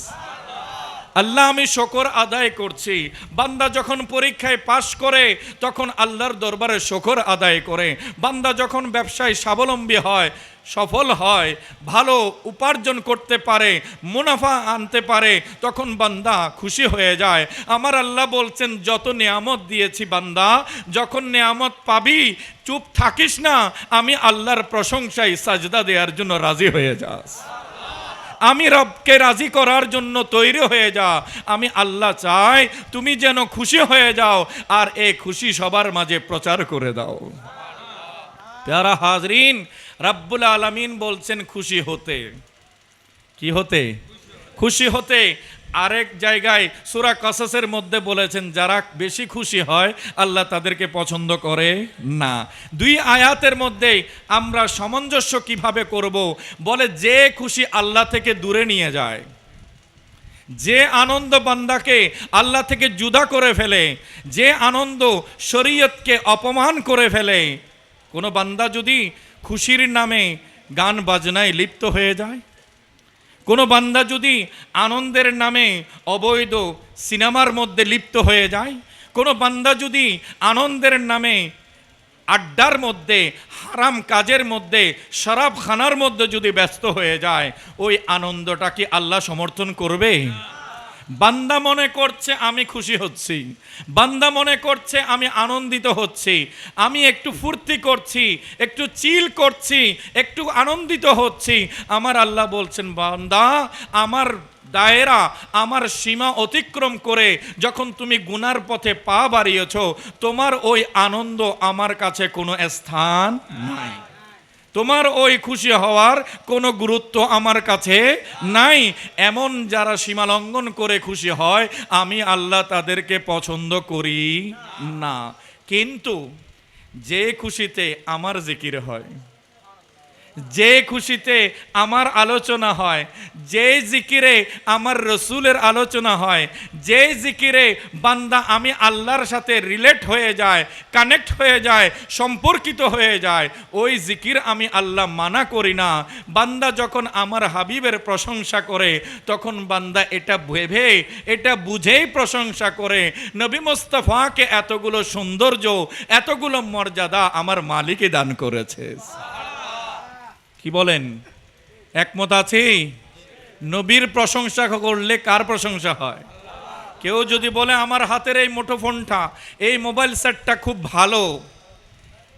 আল্লাহ, আমি শুকর আদায় করছি। বান্দা যখন পরীক্ষায় পাশ করে তখন আল্লাহর দরবারে শুকর আদায় করে। বান্দা যখন ব্যবসায় স্বাবলম্বী হয়, সফল হয়, ভালো উপার্জন করতে পারে, মুনাফা আনতে পারে, তখন বান্দা খুশি হয়ে যায়। আমার আল্লাহ বলছেন, যত নেয়ামত দিয়েছি বান্দা, যখন নেয়ামত পাবি চুপ থাকিস না, আমি আল্লাহর প্রশংসায় সাজদা দেওয়ার জন্য রাজি হয়ে যাস। আমি রবকে রাজি করার জন্য তৈরি হয়ে যা। আমি আল্লাহ চাই তুমি যেন খুশি হয়ে যাও, আর এই খুশি সবার মাঝে প্রচার করে দাও। প্যারা হাজরিন, রব্বুল আলামিন বলছেন খুশি হতে। কি হতে? খুশি হতে। আরেক জায়গায় সূরা কাসাসের মধ্যে বলেছেন, যারা বেশি খুশি হয় আল্লাহ তাদেরকে পছন্দ করে না। দুই আয়াতের মধ্যে আমরা সামঞ্জস্য কিভাবে করব? বলে, যে খুশি আল্লাহ থেকে দূরে নিয়ে যায়, যে আনন্দ বান্দাকে আল্লাহ থেকে জুদা করে ফেলে, যে আনন্দ শরীয়তকে অপমান করে ফেলে। কোনো বান্দা যদি খুশির নামে গান বাজনায় লিপ্ত হয়ে যায়, কোনো বান্দা যদি আনন্দের নামে অবৈধ সিনেমার মধ্যে লিপ্ত হয়ে যায়, কোনো বান্দা যদি আনন্দের নামে আড্ডার মধ্যে, হারাম কাজের মধ্যে, শরাবখানার মধ্যে যদি ব্যস্ত হয়ে যায়, ওই আনন্দটা কি আল্লাহ সমর্থন করবে? বান্দা মনে করছে আমি খুশি হচ্ছি, বান্দা মনে করছে আমি আনন্দিত হচ্ছি, আমি একটু ফুর্তি করছি, একটু চিল করছি, একটু আনন্দিত হচ্ছি। আমার আল্লাহ বলছেন, বান্দা, আমার দায়রা, আমার সীমা অতিক্রম করে যখন তুমি গুনার পথে পা বাড়িয়েছ, তোমার ওই আনন্দ আমার কাছে কোনো স্থান নাই, তোমার ওই খুশি হওয়ার কোনো গুরুত্ব আমার কাছে নাই। এমন যারা সীমা লঙ্ঘন করে খুশি হয়, আমি আল্লাহ তাদেরকে পছন্দ করি না। কিন্তু যে খুশিতে আমার জিকির হয়, যে খুশিতে আমার আলোচনা হয়, যে জিকিরে আমার রসুলের আলোচনা হয়, যে জিকিরে বান্দা আমি আল্লাহর সাথে রিলেট হয়ে যায়, কানেক্ট হয়ে যায়, সম্পর্কিত হয়ে যায়, ওই জিকির আমি আল্লাহ মানা করি না। বান্দা যখন আমার হাবিবের প্রশংসা করে, তখন বান্দা এটা ভেবে, এটা বুঝেই প্রশংসা করে, নবী মুস্তাফাকে এতগুলো সৌন্দর্য, এতগুলো মর্যাদা আমার মালিকই দান করেছে। কি বলেন? একমত আছি? নবীর প্রশংসা করলে কার প্রশংসা হয়? কেউ যদি বলে আমার হাতের এই মুঠোফোনটা, এই মোবাইল সেটটা খুব ভালো,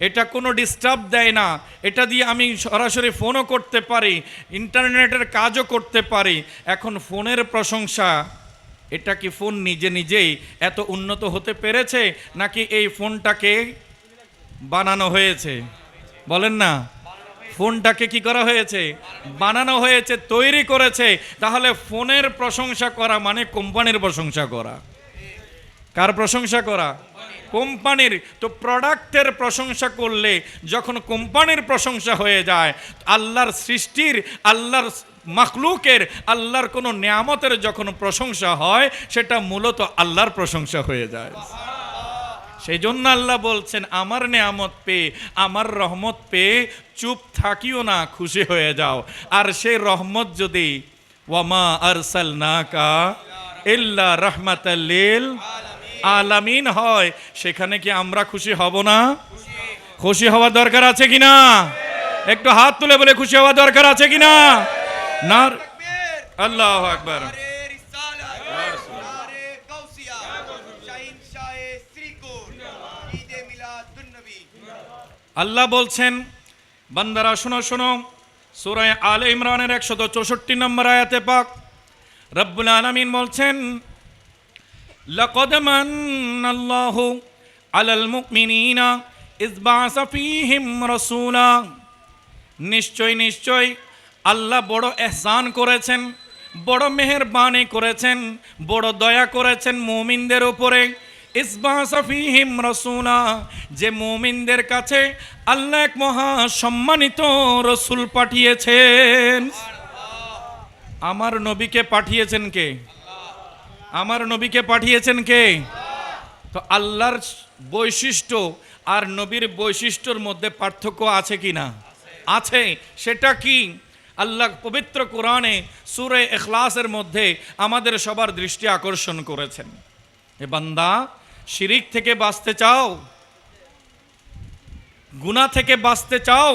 এটা কোনো ডিস্টার্ব দেয় না, এটা দিয়ে আমি সরাসরি ফোনও করতে পারি, ইন্টারনেটের কাজও করতে পারি, এখন ফোনের প্রশংসা, এটা কি ফোন নিজে নিজেই এত উন্নত হতে পেরেছে, নাকি এই ফোনটাকে বানানো হয়েছে? বলেন না, ফোনটাকে কি করা হয়েছে? বানানো হয়েছে, তৈরি করেছে। তাহলে ফোনের প্রশংসা করা মানে কোম্পানির প্রশংসা করা। কার প্রশংসা করা? কোম্পানির। তো প্রোডাক্টের প্রশংসা করলে যখন কোম্পানির প্রশংসা হয়ে যায়, আল্লাহর সৃষ্টির, আল্লাহর মাখলুকের, আল্লাহর কোনো নেয়ামতের যখন প্রশংসা হয়, সেটা মূলত আল্লাহর প্রশংসা হয়ে যায়। সেই জন্য আল্লাহ বলছেন, আমার নেয়ামত পেয়ে, আমার রহমত পেয়ে চুপ থাকিও না, খুশি হয়ে যাও। আর সেই রহমত যদি ওয়ামা আরসালনাকা ইল্লা রাহমাতাল লিল আলামিন হয়, সেখানে কি আমরা খুশি হব না? খুশি হওয়া দরকার আছে কিনা? একটু হাত তুলে বলে খুশি হওয়া দরকার আছে কিনা? না, আল্লাহু আকবার। আল্লাহ বলছেন, বান্দারা শোনো শোনো, সূরা আলে ইমরানের 164 নম্বর আয়াতে পাক রব্বুল আলামিন বলছেন, লাকাদ মান্নাল্লাহু আলাল মুমিনিনা ইসবাসা ফীহিম রাসূলা, নিশ্চয় নিশ্চয় আল্লাহ বড় এহসান করেছেন, বড় মেহেরবানি করেছেন, বড় দয়া করেছেন মুমিনদের উপরে। ইসবাসা ফীহিম রাসূলা, যে মুমিনদের কাছে আল্লাহ এক মহা সম্মানিত রসূল পাঠিয়েছেন। আমার নবীকে পাঠিয়েছেন কে? আমার নবীকে পাঠিয়েছেন কে? তো আল্লাহর বৈশিষ্ট্য আর নবীর বৈশিষ্ট্যর মধ্যে পার্থক্য আছে কি না? আছে। সেটা কি? আল্লাহ পবিত্র কোরআনে সূরা ইখলাসের মধ্যে আমাদের সবার দৃষ্টি আকর্ষণ করেছেন। এ বান্দা, শিরিক থেকে বাঁচতে চাও, গুনাহ থেকে বাঁচতে চাও,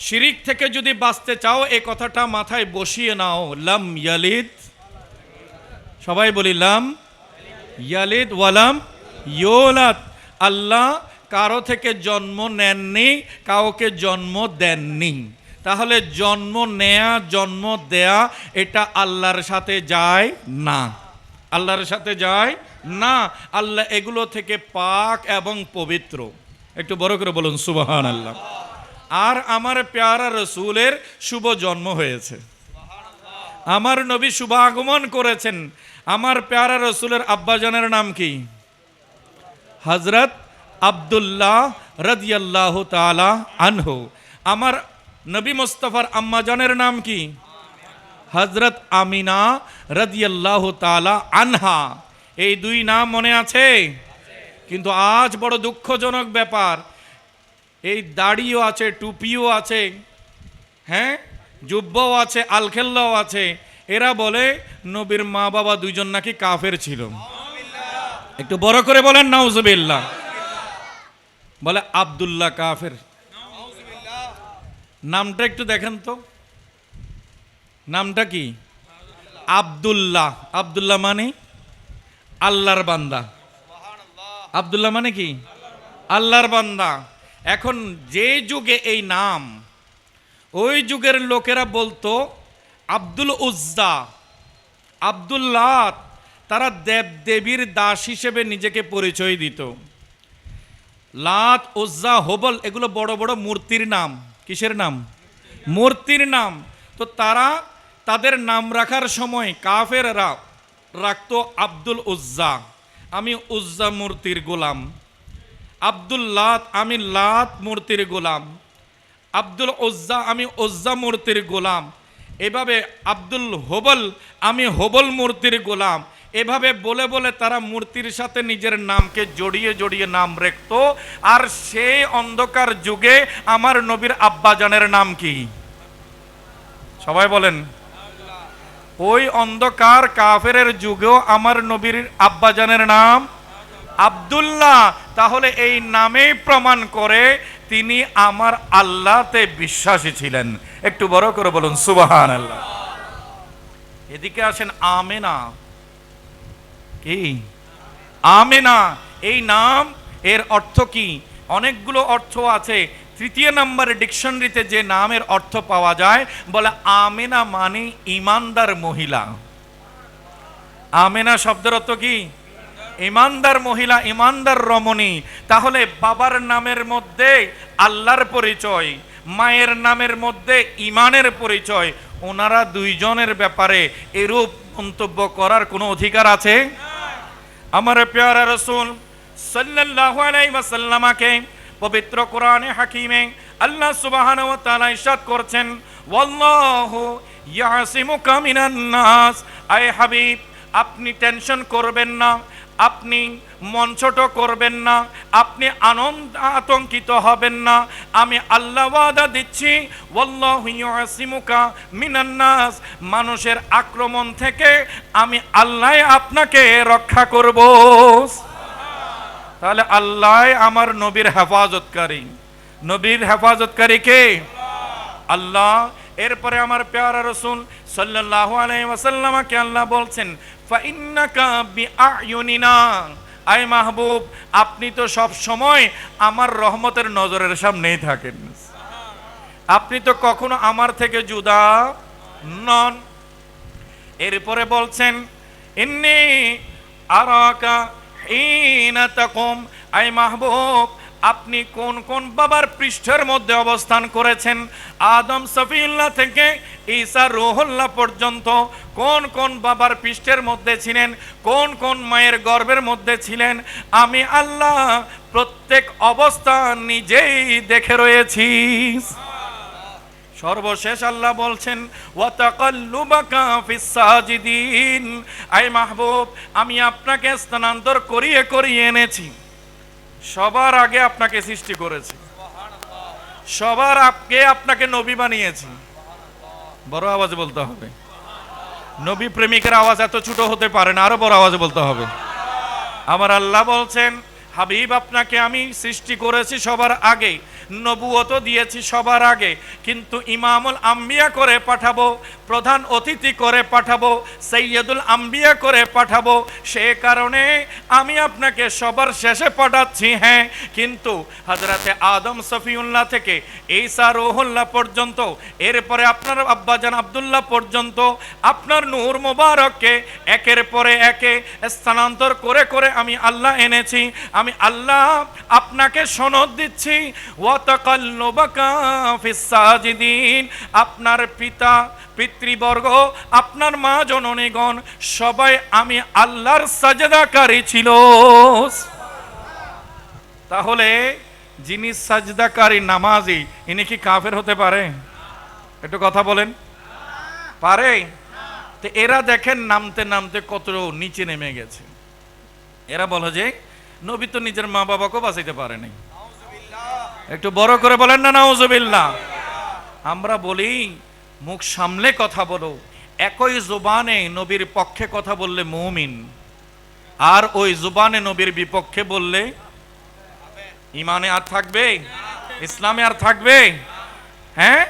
শিরিক থেকে যদি বাঁচতে চাও, এই কথাটা মাথায় বসিয়ে নাও। লাম ইয়ালিদ, সবাই বলি লাম ইয়ালিদ ওয়ালাম ইউলাদ। আল্লাহ কারো থেকে জন্ম নেননি, কাউকে জন্ম দেননি। তাহলে জন্ম নেয়া, জন্ম দেয়া এটা আল্লাহর সাথে যায় না, আল্লাহর সাথে যায় না। আল্লাহ এগুলো থেকে পাক এবং পবিত্র। একটু বড় করে বলুন সুবহানাল্লাহ। আর আমার প্যারা রসুলের শুভ জন্ম হয়েছে, আমার নবী শুভ আগমন করেছেন। আমার প্যারা রসুলের আব্বাজানের নাম কি? হযরত আব্দুল্লাহ রাদিয়াল্লাহু তাআলা আনহু। আমার নবী মুস্তাফার আম্মাজানের নাম কি? হযরত আমিনা রাদিয়াল্লাহু তাআলা আনহা। এই দুই নাম মনে আছে? কিন্তু আজ বড় দুঃখজনক ব্যাপার, এই দাড়িও আছে, টুপিও আছে, হ্যাঁ, জুব্বাও আছে, আলখেল্লাও আছে। এরা বলে নবীর মা বাবা দুইজন নাকি কাফের ছিল। একটু বড় করে বলেন নাউজুবিল্লাহ। বলে আব্দুল্লাহ কাফের। নামটা একটু দেখেন তো, নামটা কি? আব্দুল্লাহ। আব্দুল্লাহ মানে আল্লাহর বান্দা। আব্দুল্লাহ মানে কি? আল্লাহর বান্দা। এখন যে যুগে এই নাম, ওই যুগের লোকেরা বলতো আব্দুল উজ্জা, আব্দুল লাত। তারা দেব দেবীর দাস হিসেবে নিজেকে পরিচয় দিত। লাত, উজ্জা, হোবল এগুলো বড় বড় মূর্তির নাম। কিসের নাম? মূর্তির নাম। তো তারা তাদের নাম রাখার সময় কাফেররা রাখতো আব্দুল উজ্জা, আমি উজ্জা মূর্তির গোলাম। আব্দুল লাত, আমি লাত মূর্তির গোলাম। আব্দুল উজ্জা, আমি উজ্জা মূর্তির গোলাম। এভাবে আব্দুল হোবল, আমি হোবল মূর্তির গোলাম। এভাবে বলে বলে তারা মূর্তির সাথে নিজের নামকে জড়িয়ে জড়িয়ে নাম রাখতো। আর সেই অন্ধকার যুগে আমার নবীর আব্বাজানের নাম কি? সবাই বলেন। ওই অন্ধকার কাফেরের যুগেও আমার নবীর আব্বাজানের নাম আব্দুল্লাহ। তাহলে এই নামেই প্রমাণ করে তিনি আমার আল্লাহতে বিশ্বাসী ছিলেন। একটু বড় করে বলুন সুবহানাল্লাহ। এদিকে আসেন আমেনা। কি আমেনা? এই নাম, এর অর্থ কি? অনেকগুলো অর্থ আছে। তৃতীয় নম্বরে ডিকশনারিতে যে নামের অর্থ পাওয়া যায়, বলে আমেনা মানে ইমানদার মহিলা। আমেনা শব্দের অর্থ কি? ইমানদার মহিলা, ইমানদার রমণী। তাহলে বাবার নামের মধ্যে আল্লাহর পরিচয়, মায়ের নামের মধ্যে ইমানের পরিচয়। ওনারা দুইজনের ব্যাপারে এরূপ মন্তব্য করার কোনো অধিকার আছে? আমার প্যারা রাসূল সাল্লাল্লাহু আলাইহি ওয়াসাল্লামকে পবিত্র কোরআনে হাকিমে আল্লাহ সুবহানাহু ওয়া তাআলা ইরশাদ করছেন, ওয়াল্লাহু ইয়াসিমুকা মিনান নাস। আয় হাবিব, আপনি টেনশন করবেন না, আপনি মন ছোট করবেন না, আপনি আতঙ্কিত হবেন না। আমি আল্লাহ ওয়াদা দিচ্ছি, ওয়াল্লাহু ইয়াসিমুকা মিনান নাস, মানুষের আক্রমণ থেকে আমি আল্লাহ আপনাকে রক্ষা করব। তাহলে আল্লাহ আমার নবীর হেফাজতকারী। নবীর হেফাজতকারী কে? আল্লাহ। এরপরে আমার প্যারা রাসূল সাল্লাল্লাহু আলাইহি ওয়াসাল্লামকে আল্লাহ বলছেন, ফাইন্নাকা বিআয়ুনিনা। আয় মাহবুব, আপনি তো সব সময় আমার রহমতের নজরের সামনেই থাকেন, আপনি তো কখনো আমার থেকে জুদা নন। এরপরে বলছেন, ইন্নী আরাকা হিনা তাকুম। আয় মাহবুব, আপনি কোন কোন বাবার পৃষ্ঠের মধ্যে অবস্থান করেছেন? আদম সফিউল্লাহ থেকে ঈসা রুহুল্লাহ পর্যন্ত কোন কোন বাবার পৃষ্ঠের মধ্যে ছিলেন, কোন কোন মায়ের গর্ভের মধ্যে ছিলেন, আমি আল্লাহ প্রত্যেক অবস্থা নিজেই দেখে রয়েছি। সর্বশেষ আল্লাহ বলছেন ওয়াতাকাল্লুবাকা ফিস সাজিদিন, আয় মাহবুব আমি আপনাকে স্থানান্তর করিয়ে করিয়ে এনেছি। সবার আগে আপনাকে সৃষ্টি করেছি, সবার আগে আপনাকে নবী বানিয়েছি। বড় আওয়াজে বলতে হবে, নবী প্রেমিকের আওয়াজ এত ছোট হতে পারে না, আরো বড় আওয়াজে বলতে হবে। আমার আল্লাহ বলছেন হাবিব আপনাকে আমি সৃষ্টি করেছি সবার আগে, নবুয়ত দিয়েছি সবার আগে, কিন্তু ইমামুল আম্বিয়া করে পাঠাবো, প্রধান অতিথি করে পাঠাবো, সৈয়দুল আম্বিয়া করে পাঠাবো, সে কারণে আমি আপনাকে সবার শেষে পাঠাচ্ছি। হ্যাঁ, কিন্তু হযরতে আদম সফিউল্লাহ থেকে ঈসা রুহুল্লাহ পর্যন্ত, এরপরে আপনার আব্বাজান আব্দুল্লাহ পর্যন্ত আপনার নূর মোবারককে একের পরে একে স্থানান্তর করে করে আমি আল্লাহ এনেছি। আমি আল্লাহ আপনাকে সনদ দিচ্ছি ওয়াতাকাল্লুবাকা ফিস সাজিদিন, আপনার পিতা পিতৃবর্গ, আপনার মা জননীগণ সবাই আমি আল্লাহর সাজদাকারী ছিল। তাহলে যিনি সাজদাকারী নামাজি, ইনি কি কাফের হতে পারে? একটু কথা বলেন, পারে? তো এরা দেখেন নামতে নামতে কত নিচে নেমে গেছে। এরা বলে যে নবী তো নিজের মা বাবাকেও বাঁচাইতে পারে নাই। একটু বড় করে বলেন না নাউজুবিল্লাহ। আমরা বলি মুখ সামলে কথা বলো, একই জবানে নবীর পক্ষে কথা বললে মুমিন, আর ওই জবানে নবীর বিপক্ষে বললে ইমানে আর থাকবে, ইসলামে আর থাকবে? হ্যাঁ,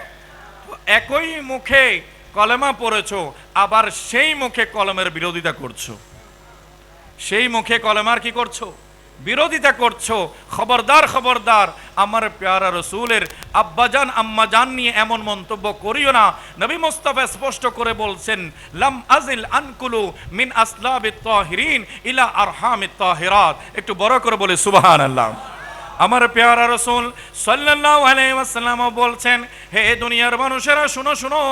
একই মুখে কলেমা পড়েছো, আবার সেই মুখে কলমের বিরোধিতা করছো, সেই মুখে কলেমার কি করছো? বিরোধিতা করছো। খবরদার খবরদার, আমার প্যারা রসুলের আব্বাজান আম্মাজান নিয়ে এমন মন্তব্য করিও না। নবী মুস্তাফা স্পষ্ট করে বলছেন লাম আজিল আনকুলু মিন আসলাবিত তাহিরিন ইলা আরহামিত তাহিরাত। একটু বড় করে বলে সুবহানাল্লাহ। আমার প্যারা রসুল সাল্লাল্লাহু আলাইহি ওয়াসাল্লাম বলছেন, হে দুনিয়ার মানুষেরা শুনো শুনো,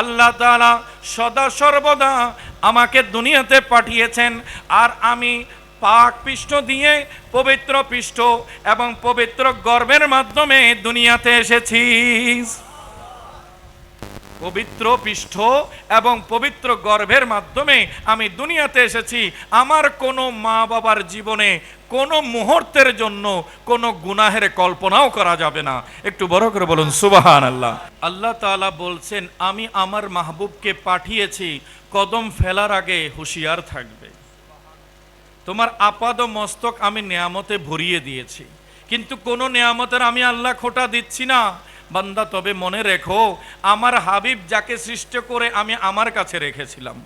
আল্লাহ তাআলা সদা সর্বদা আমাকে দুনিয়াতে পাঠিয়েছেন, আর আমি পাক পৃষ্ঠ দিয়ে পবিত্র পৃষ্ঠ এবং পবিত্র গর্ভের মাধ্যমে দুনিয়াতে এসেছি। পবিত্র পৃষ্ঠ এবং পবিত্র গর্ভের মাধ্যমে আমি দুনিয়াতে এসেছি। আমার কোনো মা বাবার জীবনে কোনো মুহূর্তের জন্য কোনো গুনাহের কল্পনাও করা যাবে না। একটু বড় করে বলুন সুবহানাল্লাহ। আল্লাহ তাআলা বলছেন আমি আমার মাহবুবকে পাঠিয়েছি, কদম ফেলার আগে হুঁশিয়ার থাকবে। তোমার আপাদ মস্তক আমি নিয়ামতে ভরিয়ে দিয়েছি, কিন্তু কোন নিয়ামতের আমি আল্লাহ খোটা দিচ্ছি না। বান্দা তবে মনে রেখো, আমার হাবিব যাকে সৃষ্টি করে আমি আমার কাছে রেখেছিলাম,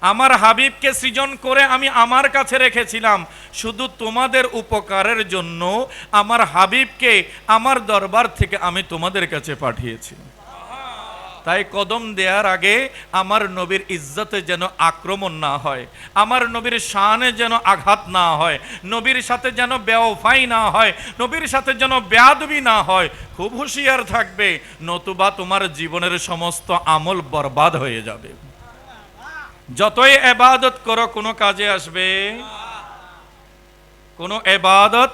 আমার হাবিবকে সৃজন করে আমি আমার কাছে রেখেছিলাম, শুধু তোমাদের উপকারের জন্য আমার হাবিবকে আমার দরবার থেকে আমি তোমাদের কাছে পাঠিয়েছি। তাই কদম দেওয়ার আগে আমার নবীর ইজ্জতে যেন আক্রমণ না হয়, আমার নবীর শানে যেন আঘাত না হয়, নবীর সাথে যেন বেওফাই না হয়, নবীর সাথে যেন বেয়াদবি না হয়। খুব হুঁশিয়ার থাকবে, নতুবা তোমার জীবনের সমস্ত আমল বরবাদ হয়ে যাবে। যতই ইবাদত করো কোনো কাজে আসবে? কোনো ইবাদত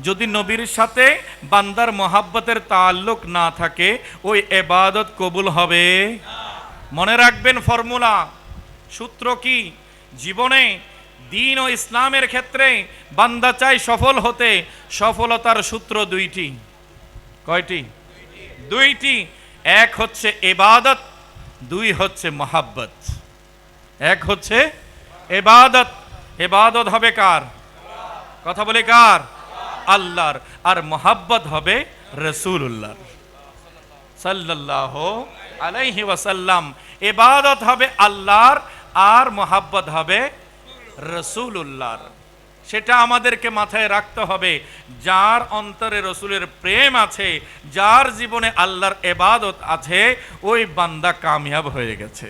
যদি নবীর সাথে বান্দার মোহাব্বতের তাল্লুক না থাকে, ওই ইবাদত কবুল হবে? মনে রাখবেন ফর্মুলা, সূত্র কি? জীবনে দ্বীন ও ইসলামের ক্ষেত্রে বান্দা চাই সফল হতে, সফলতার সূত্র দুইটি। কয়টি? দুইটি। এক হচ্ছে ইবাদত, দুই হচ্ছে মোহাব্বত। এক হচ্ছে ইবাদত, ইবাদত হবে কার? কথা বলে কার? আল্লাহর। আর মোহাব্বত হবে রাসূলুল্লাহর সাল্লাল্লাহু আলাইহি ওয়াসাল্লাম। ইবাদত হবে আল্লাহর আর মোহাব্বত হবে রাসূলুল্লাহর। সেটা আমাদেরকে মাথায় রাখতে হবে। যার অন্তরে রসুলের প্রেম আছে, যার জীবনে আল্লাহর ইবাদত আছে, ওই বান্দা কামিয়াব হয়ে গেছে।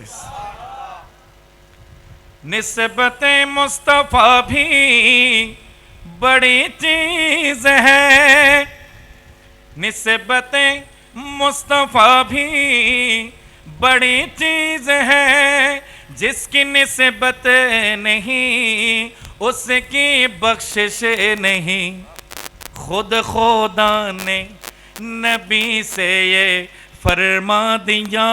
निस्बते मुस्तफ़ा भी बड़ी चीज है निस्बते मुस्तफा भी बड़ी चीज है जिसकी निस्बत नहीं उसकी बख्शिश नहीं खुद खुदा ने नबी से ये फरमा दिया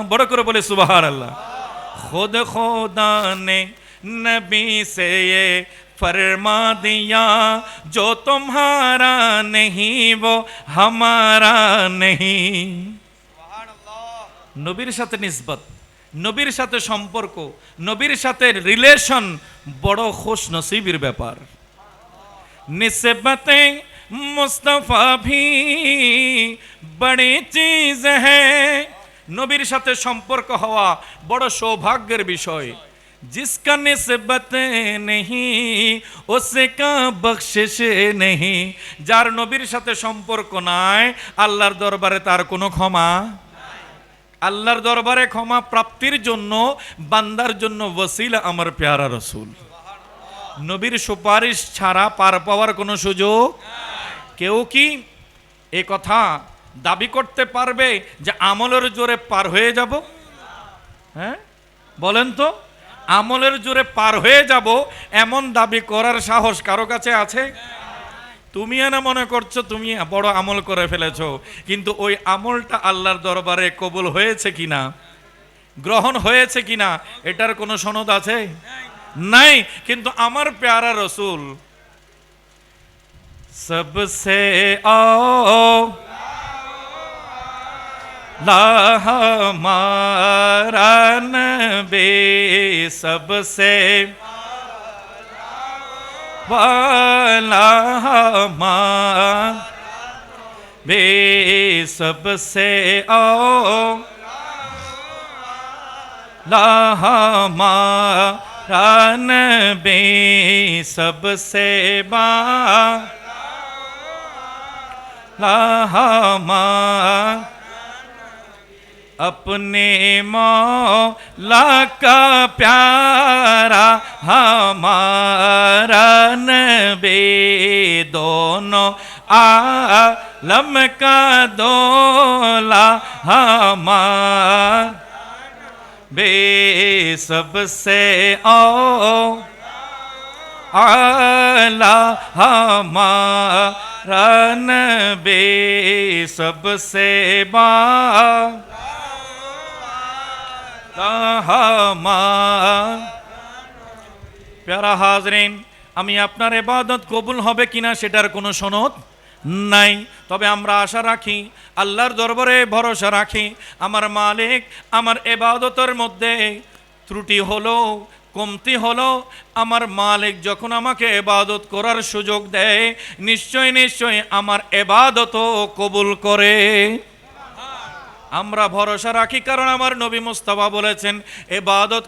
बड़ा करो बोले सुभान अल्लाह खुद खुदा ने नबी से ये फरमा दिया जो तुम्हारा नहीं वो हमारा नहीं নবীর সাথে নিসবত নবীর সাথে সম্পর্ক নবীর সাথে রিলেশন বড় খুশ নসিবের ব্যাপার নিসবতে মুস্তাফা भी बड़ी चीज है নবীর সাথে সম্পর্ক হওয়া বড় সৌভাগ্যের বিষয় जिसका निस्बत नहीं उसका बख्शिश नहीं যার নবীর সাথে সম্পর্ক নাই আল্লাহর দরবারে তার কোনো ক্ষমা আল্লাহর দরবারে ক্ষমা প্রাপ্তির জন্য বান্দার জন্য ওসিলা আমার প্যারা রাসূল নবীর সুপারিশ ছাড়া পার পাওয়ার কোনো সুযোগ কেউ কি এই কথা দাবি করতে পারবে যে আমলের জোরে পার হয়ে যাব হ্যাঁ বলেন তো আমলের জোরে পার হয়ে যাব এমন দাবি করার সাহস কারো কাছে আছে তুমি না মনে করছো তুমি বড় আমল করে ফেলেছো কিন্তু ওই আমলটা আল্লাহর দরবারে কবুল হয়েছে কিনা গ্রহণ হয়েছে কিনা এটার কোনো সনদ আছে নাই কিন্তু আমার প্যারা রাসূল सबसे औला हमारा नबी सबसे वाला हमारे सबसे औला हमारा नबी सबसे अपने मौला का प्यारा हमारा नबी दोनों आलम का दोला हमारा बे सबसे आला हमारा नबी सबसे প্যারা হাজরিন আমি আপনার ইবাদত কবুল হবে কিনা সেটার কোনো সনদ নাই তবে আমরা আশা রাখি আল্লাহর দরবারে ভরসা রাখি আমার মালিক আমার ইবাদতের মধ্যে ত্রুটি হলো কমতি হলো আমার মালিক যখন আমাকে ইবাদত করার সুযোগ দেয় নিশ্চয় নিশ্চয় আমার ইবাদতও কবুল করে আমরা ভরসা রাখি কারণ আমার নবী মুস্তাফা বলেছেন ইবাদত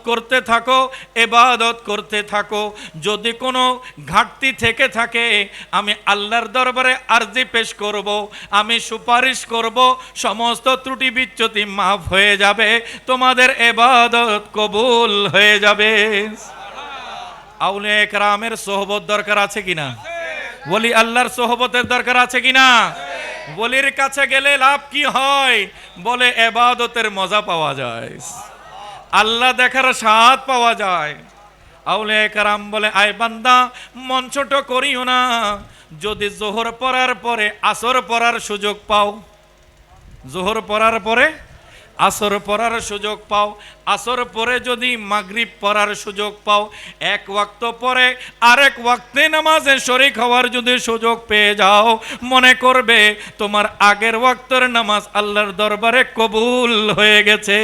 করতে থাকো যদি কোনো ঘাটতি থেকে থাকে আমি আল্লাহর দরবারে আরজি পেশ করব আমি সুপারিশ করব সমস্ত ত্রুটি বিচ্যুতি মাফ হয়ে যাবে তোমাদের ইবাদত কবুল হয়ে যাবে আউলিয়া কেরামের সোহবত দরকার আছে কিনা ওলি আল্লাহর সোহবতের দরকার আছে কিনা ওলির কাছে গেলে লাভ কি হয় বলে ইবাদতের মজা পাওয়া যায় আল্লাহ দেখার স্বাদ পাওয়া যায় আউলিয়া কেরাম বলে আয় বান্দা মন ছোট করিও না যদি জোহর পড়ার পরে আসর পড়ার সুযোগ পাও জোহর পড়ার পরে আসর পড়ার সুযোগ পাও আসর পরে যদি মাগরিব পড়ার সুযোগ পাও এক ওয়াক্ত পরে আরেক ওয়াক্তে নামাজে শরীক হওয়ার যদি সুযোগ পেয়ে যাও মনে করবে তোমার আগের ওয়াক্তের নামাজ আল্লাহর দরবারে কবুল হয়ে গেছে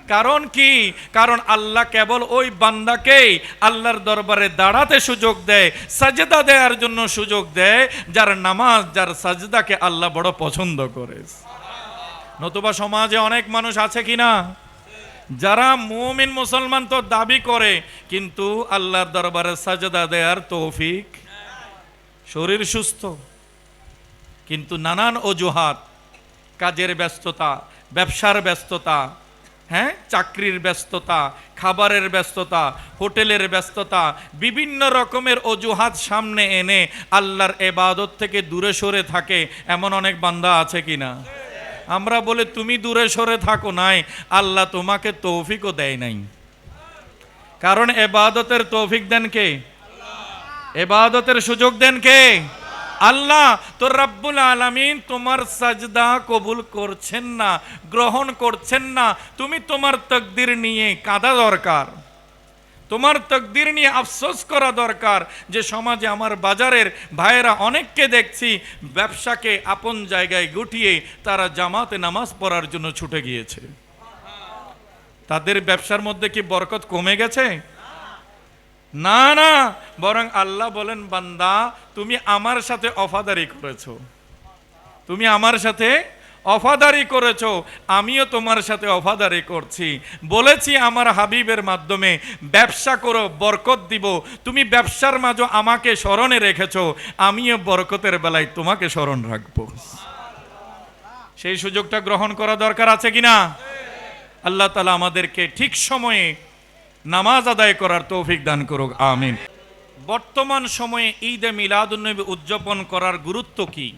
কারণ কি কারণ আল্লাহ কেবল ওই বান্দাকেই আল্লাহর দরবারে দাঁড়াতে সুযোগ দেয় সাজদা দেওয়ার জন্য সুযোগ দেয় যার নামাজ যার সাজদাকে আল্লাহ বড় পছন্দ করে নতুবা সমাজে অনেক মানুষ আছে কিনা যারা মুমিন মুসলমান তো দাবি করে কিন্তু আল্লাহর দরবারে সাজদা দেওয়ার তৌফিক শরীর সুস্থ কিন্তু নানান অজুহাত কাজের ব্যস্ততা ব্যবসার ব্যস্ততা হ্যাঁ, চাকরির ব্যস্ততা, খাবারের ব্যস্ততা, হোটেলের ব্যস্ততা, বিভিন্ন রকমের অজুহাত সামনে এনে আল্লাহর ইবাদত থেকে দূরে সরে থাকে এমন অনেক বান্দা আছে কিনা? আমরা বলে তুমি দূরে সরে থাকো নাই, আল্লাহ তোমাকে তৌফিকও দেয় নাই। কারণ ইবাদতের তৌফিক দেন কে? ইবাদতের সুযোগ দেন কে? আল্লাহ। তো রব্বুল আলামিন তোমার সাজদা কবুল করছেন না, গ্রহণ করছেন না। তুমি তোমার তাকদীর নিয়ে কাঁদা দরকার, তোমার তাকদীর নিয়ে আফসোস করা দরকার যে সমাজে আমার বাজারের ভাইয়েরা অনেককে দেখছি ব্যবসাকে আপন জায়গায় গুটিয়ে তারা জামাতে নামাজ পড়ার জন্য ছুটে গিয়েছে। তাদের ব্যবসার মধ্যে কি বরকত কমে গেছে? না না, বরং আল্লাহ বলেন বান্দা তুমি আমার সাথে ওফাদারি করেছো, তুমি আমার সাথে ওফাদারি করেছো, আমিও তোমার সাথে ওফাদারি করছি। বলেছি আমার হাবিবের মাধ্যমে ব্যবসা করো, বরকত দিব। তুমি ব্যবসার মাঝে আমাকে স্মরণে রেখেছো, আমিও বরকতের বেলায় তোমাকে স্মরণ রাখবো। সেই সুযোগটা গ্রহণ করা দরকার আছে কিনা? আল্লাহ তাআলা আমাদেরকে ঠিক সময়ে নামাজ আদায় করার তৌফিক দান করুক, আমিন। বর্তমান সময়ে ঈদে মিলাদুন্নবী উদযাপন করার গুরুত্ব কি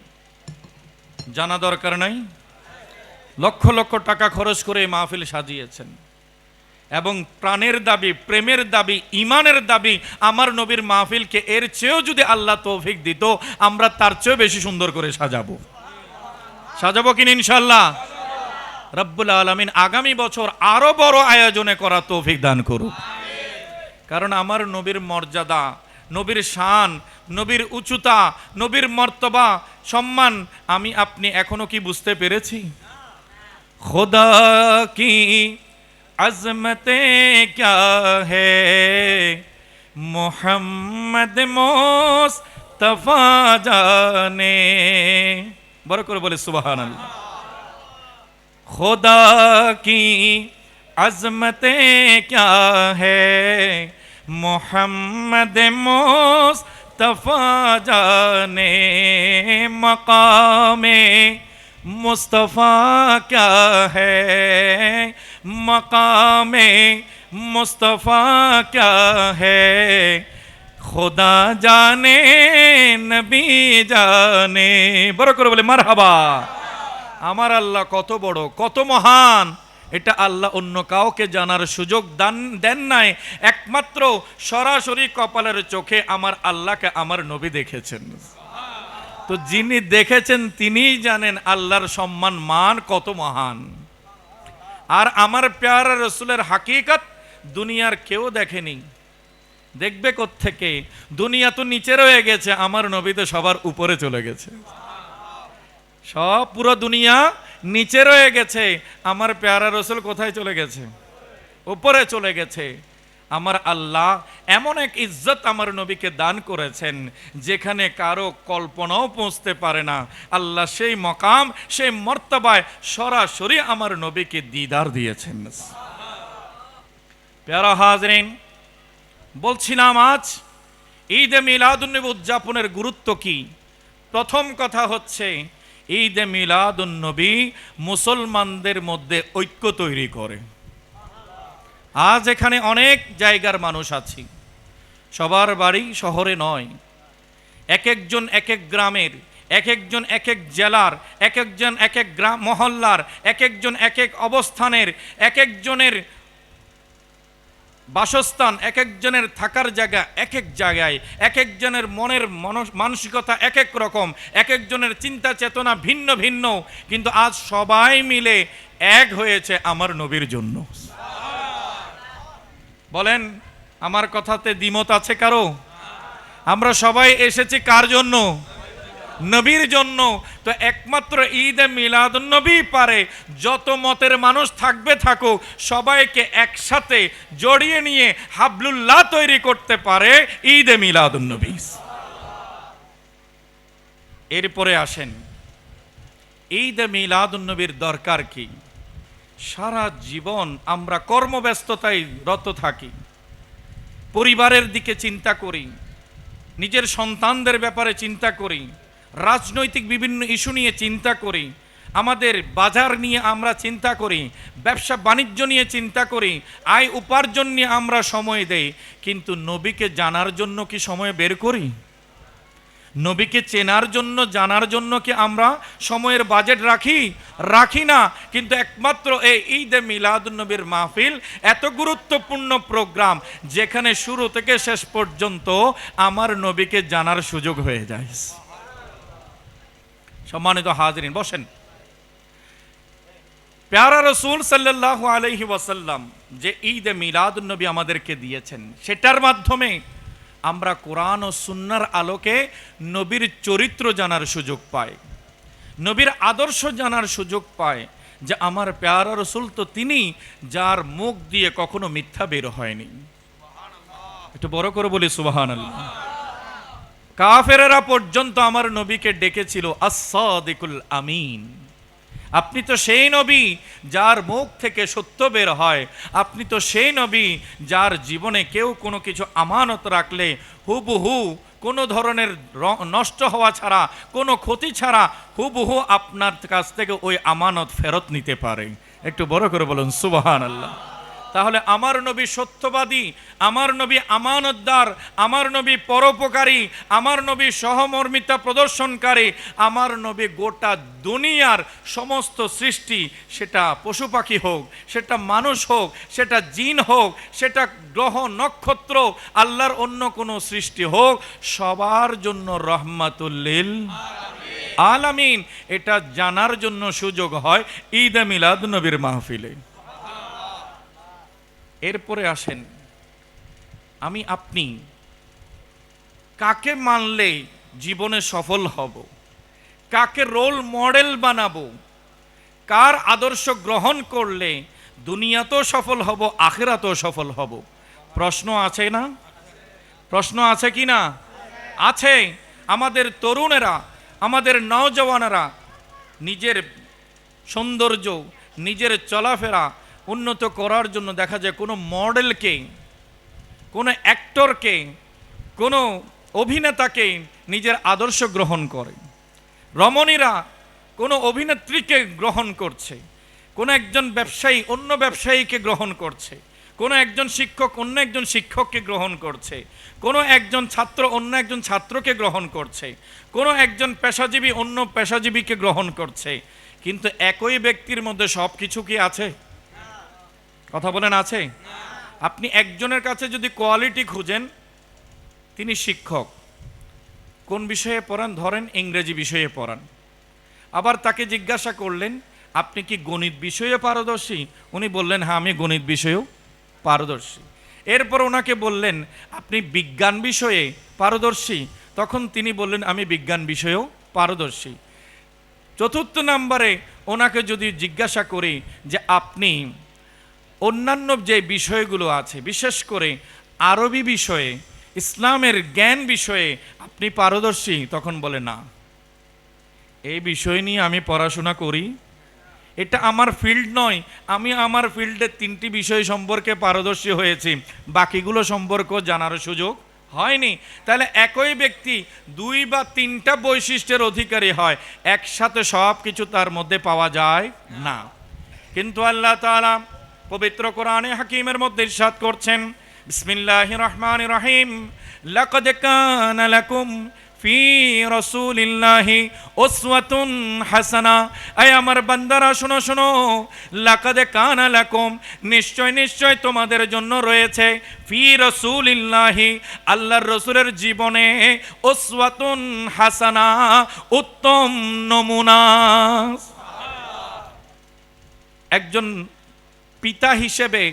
জানা দরকার নাই? লক্ষ লক্ষ টাকা খরচ করে মাহফিল সাজিয়েছেন এবং প্রাণের দাবি, প্রেমের দাবি, ঈমানের দাবি আমার নবীর মাহফিলকে এর চেয়েও যদি আল্লাহ তৌফিক দিত আমরা তার চেয়েও বেশি সুন্দর করে সাজাবো কিনা ইনশাআল্লাহ? রব্বুল আলামিন আগামী বছর আরো বড় আয়োজনে করা তৌফিক দান করুক। কারণ আমার নবীর মর্যাদা, নবীর শান, নবীর উচ্চতা, নবীর মর্তবা, সম্মান আমি আপনি এখনো কি বুঝতে পেরেছি? খোদা কি আজমতে ক্যা হে, মুহাম্মদ মুস্তাফা জানে। বড় করে বলে সুবহানাল্লাহ। खुदा की अज़मतें क्या है, मोहम्मद मुस्तफ़ा जाने। मकामे मुस्तफ़ा क्या है, मकामे मुस्तफ़ा क्या है, खुदा जाने नबी जाने। बरो करे बोले मरहबा। আমার আল্লাহ কত বড়, কত মহান, এটা আল্লাহ অন্য কাউকে জানার সুযোগ দেন নাই। একমাত্র সরাসরি কপালের চোখে আমার আল্লাহকে আমার নবী দেখেছেন। তো যিনি দেখেছেন তিনিই জানেন আল্লাহর সম্মান মান কত মহান। আর আমার প্যারা রসুলের হাকিকত দুনিয়ার কেউ দেখেনি, দেখবে কোত্থেকে? দুনিয়া তো নিচে রয়ে গেছে, আমার নবী তো সবার উপরে চলে গেছে। সব পুরো দুনিয়া নিচে রয়ে গেছে, আমার প্যারা রসুল কোথায় চলে গেছে? উপরে চলে গেছে। আমার আল্লাহ এমন এক ইজ্জত আমার নবীকে দান করেছেন যেখানে কারো কল্পনাও পৌঁছতে পারে না। আল্লাহ সেই মকাম, সেই মর্তবায় সরাসরি আমার নবীকে দিদার দিয়েছেন। প্যারা হাজরিন, বলছিলাম আজ ঈদে মিলাদুন্নবী উদযাপনের গুরুত্ব কি। প্রথম কথা হচ্ছে ঈদে মিলাদুন্নবী মুসলমানদের মধ্যে ঐক্য তৈরি করে। আজ এখানে অনেক জায়গার মানুষ আছি, সবার বাড়ি শহরে নয়, এক একজন এক এক গ্রামের, এক একজন এক এক জেলার, এক একজন এক এক গ্রাম মহল্লার, এক একজন এক এক অবস্থানের, এক একজনের বাসস্থান, এক একজনের থাকার জায়গা এক এক জায়গায়, এক একজনের মনের মানসিকতা এক এক রকম, এক একজনের চিন্তা চেতনা ভিন্ন ভিন্ন, কিন্তু আজ সবাই মিলে এক হয়েছে আমার নবীর জন্য। বলেন আমার কথাতে দ্বিমত আছে কারো? আমরা সবাই এসেছি কার জন্য? নবীর জন্য। তো একমাত্র ঈদে মিলাদুন্নবী পারে যত মতের মানুষ থাকবে থাকুক, সবাইকে একসাথে জড়িয়ে নিয়ে হাবলুল্লাহ তৈরি করতে পারে ঈদে মিলাদুন্নবী। এরপরে আসেন ঈদে মিলাদুন্নবীর দরকার কি। সারা জীবন আমরা কর্মব্যস্ততায় রত থাকি, পরিবারের দিকে চিন্তা করি, নিজের সন্তানদের ব্যাপারে চিন্তা করি, রাজনৈতিক বিভিন্ন ইস্যু নিয়ে চিন্তা করি। আমাদের বাজার নিয়ে আমরা চিন্তা করি, ব্যবসা বাণিজ্য নিয়ে চিন্তা করি, আয় উপার্জন নিয়ে আমরা সময় দেই, কিন্তু নবীকে জানার জন্য কি সময় বের করি? নবীকে চেনার জন্য, জানার জন্য কি আমরা সময়ের বাজেট রাখি না। কিন্তু একমাত্র এই ঈদে মিলাদুন্নবীর মাহফিল এত গুরুত্বপূর্ণ প্রোগ্রাম, যেখানে শুরু থেকে শেষ পর্যন্ত আমার নবীকে জানার সুযোগ হয়ে যায়। সম্মানিত হাজিরিন, বসেন। প্যারা রসুল সাল্লাল্লাহু আলাইহি ওয়াসাল্লাম যে ঈদে মিলাদুন্নবী আমাদেরকে দিয়েছেন, সেটার মাধ্যমে আমরা কোরআন ও সুন্নাহর আলোকে নবীর চরিত্র জানার সুযোগ পাই, নবীর আদর্শ জানার সুযোগ পাই, যে আমার প্যারা রসুল তো তিনি যার মুখ দিয়ে কখনো মিথ্যা বের হয়নি। একটু বড় করে বলি সুবহানাল্লাহ। কাফেরেরা পর্যন্ত আমার নবীকে ডেকেছিল আস-সাদিকুল আমিন। আপনি তো সেই নবী যার মুখ থেকে সত্য বের হয়, আপনি তো সেই নবী যার জীবনে কেউ কোনো কিছু আমানত রাখলে হুবহু কোনো ধরনের নষ্ট হওয়া ছাড়া, কোনো ক্ষতি ছাড়া হুবহু আপনার কাছ থেকে ওই আমানত ফেরত নিতে পারে। একটু বড় করে বলুন সুবহানাল্লাহ। তাহলে আমার নবী সত্যবাদী, আমার নবী আমানতদার, আমার নবী পরোপকারী, আমার নবী সহমর্মিতা প্রদর্শনকারী, আমার নবী গোটা দুনিয়ার সমস্ত সৃষ্টি, সেটা পশু পাখি হোক, সেটা মানুষ হোক, সেটা জিন হোক, সেটা গ্রহ নক্ষত্র, আল্লাহর অন্য কোনো সৃষ্টি হোক, সবার জন্য রহমাতুল লিল আলামিন। এটা জানার জন্য সুযোগ হয় ঈদে মিলাদুন্নবীর মাহফিলে। এরপরে আসেন, আমি আপনি কাকে মানলে জীবনে সফল হব, কাকে রোল মডেল বানাবো, কার আদর্শ গ্রহণ করলে দুনিয়াতেও সফল হব, আখিরাতেও সফল হব? প্রশ্ন আছে না? প্রশ্ন আছে কি না? আছে। আমাদের তরুণেরা, আমাদের নওজওয়ানেরা নিজের সৌন্দর্য, নিজের চলাফেরা উন্নত করার জন্য দেখা যায় কোনো মডেলকে, কোনো অ্যাক্টরকে, কোনো অভিনেতাকে নিজের আদর্শ গ্রহণ করে। রমণীরা কোনো অভিনেত্রীকে গ্রহণ করছে, কোনো একজন ব্যবসায়ী অন্য ব্যবসায়ীকে গ্রহণ করছে, কোনো একজন শিক্ষক অন্য একজন শিক্ষককে গ্রহণ করছে, কোনো একজন ছাত্র অন্য একজন ছাত্রকে গ্রহণ করছে, কোনো একজন পেশাজীবী অন্য পেশাজীবীকে গ্রহণ করছে। কিন্তু একই ব্যক্তির মধ্যে সব কিছু কি আছে? কথা বলেন, আছে? আপনি একজনের কাছে যদি কোয়ালিটি খুঁজেন, তিনি শিক্ষক, কোন বিষয়ে পড়ান? ধরেন ইংরেজি বিষয়ে পড়ান। আবার তাকে জিজ্ঞাসা করলেন, আপনি কি গণিত বিষয়ে পারদর্শী? উনি বললেন, হ্যাঁ আমি গণিত বিষয়েও পারদর্শী। এরপর ওনাকে বললেন, আপনি বিজ্ঞান বিষয়ে পারদর্শী? তখন তিনি বললেন, আমি বিজ্ঞান বিষয়েও পারদর্শী। চতুর্থ নম্বরে ওনাকে যদি জিজ্ঞাসা করি যে আপনি অন্যান্য যে বিষয়গুলো আছে, বিশেষ করে আরবি বিষয়ে, ইসলামের জ্ঞান বিষয়ে আপনি পারদর্শী? তখন বলে, না, এই বিষয় নিয়ে আমি পড়াশোনা করি, এটা আমার ফিল্ড নয়, আমি আমার ফিল্ডের 3টি বিষয় সম্পর্কে পারদর্শী হয়েছি, বাকিগুলো সম্পর্ক জানার সুযোগ হয়নি। তাহলে একই ব্যক্তি 2 বা 3টা বৈশিষ্ট্যের অধিকারী হয়, একসাথে সব কিছু তার মধ্যে পাওয়া যায় না। কিন্তু আল্লাহ তাআলা পবিত্র কোরআনে হাকিমের মধ্যে ইরশাদ করছেন, বিসমিল্লাহির রহমানির রহিম, লাকাদ কানা লাকুম ফি রাসূলিল্লাহি উসওয়াতুন হাসানা। আয় আমার বান্দারা শোনো শোনো, লাকাদ কানা লাকুম, নিশ্চয় নিশ্চয় তোমাদের জন্য রয়েছে, ফি রাসূলিল্লাহি, আল্লাহর রাসূলের জীবনে, উসওয়াতুন হাসানা, উত্তম নমুনা। একজন পিতা হিসেবে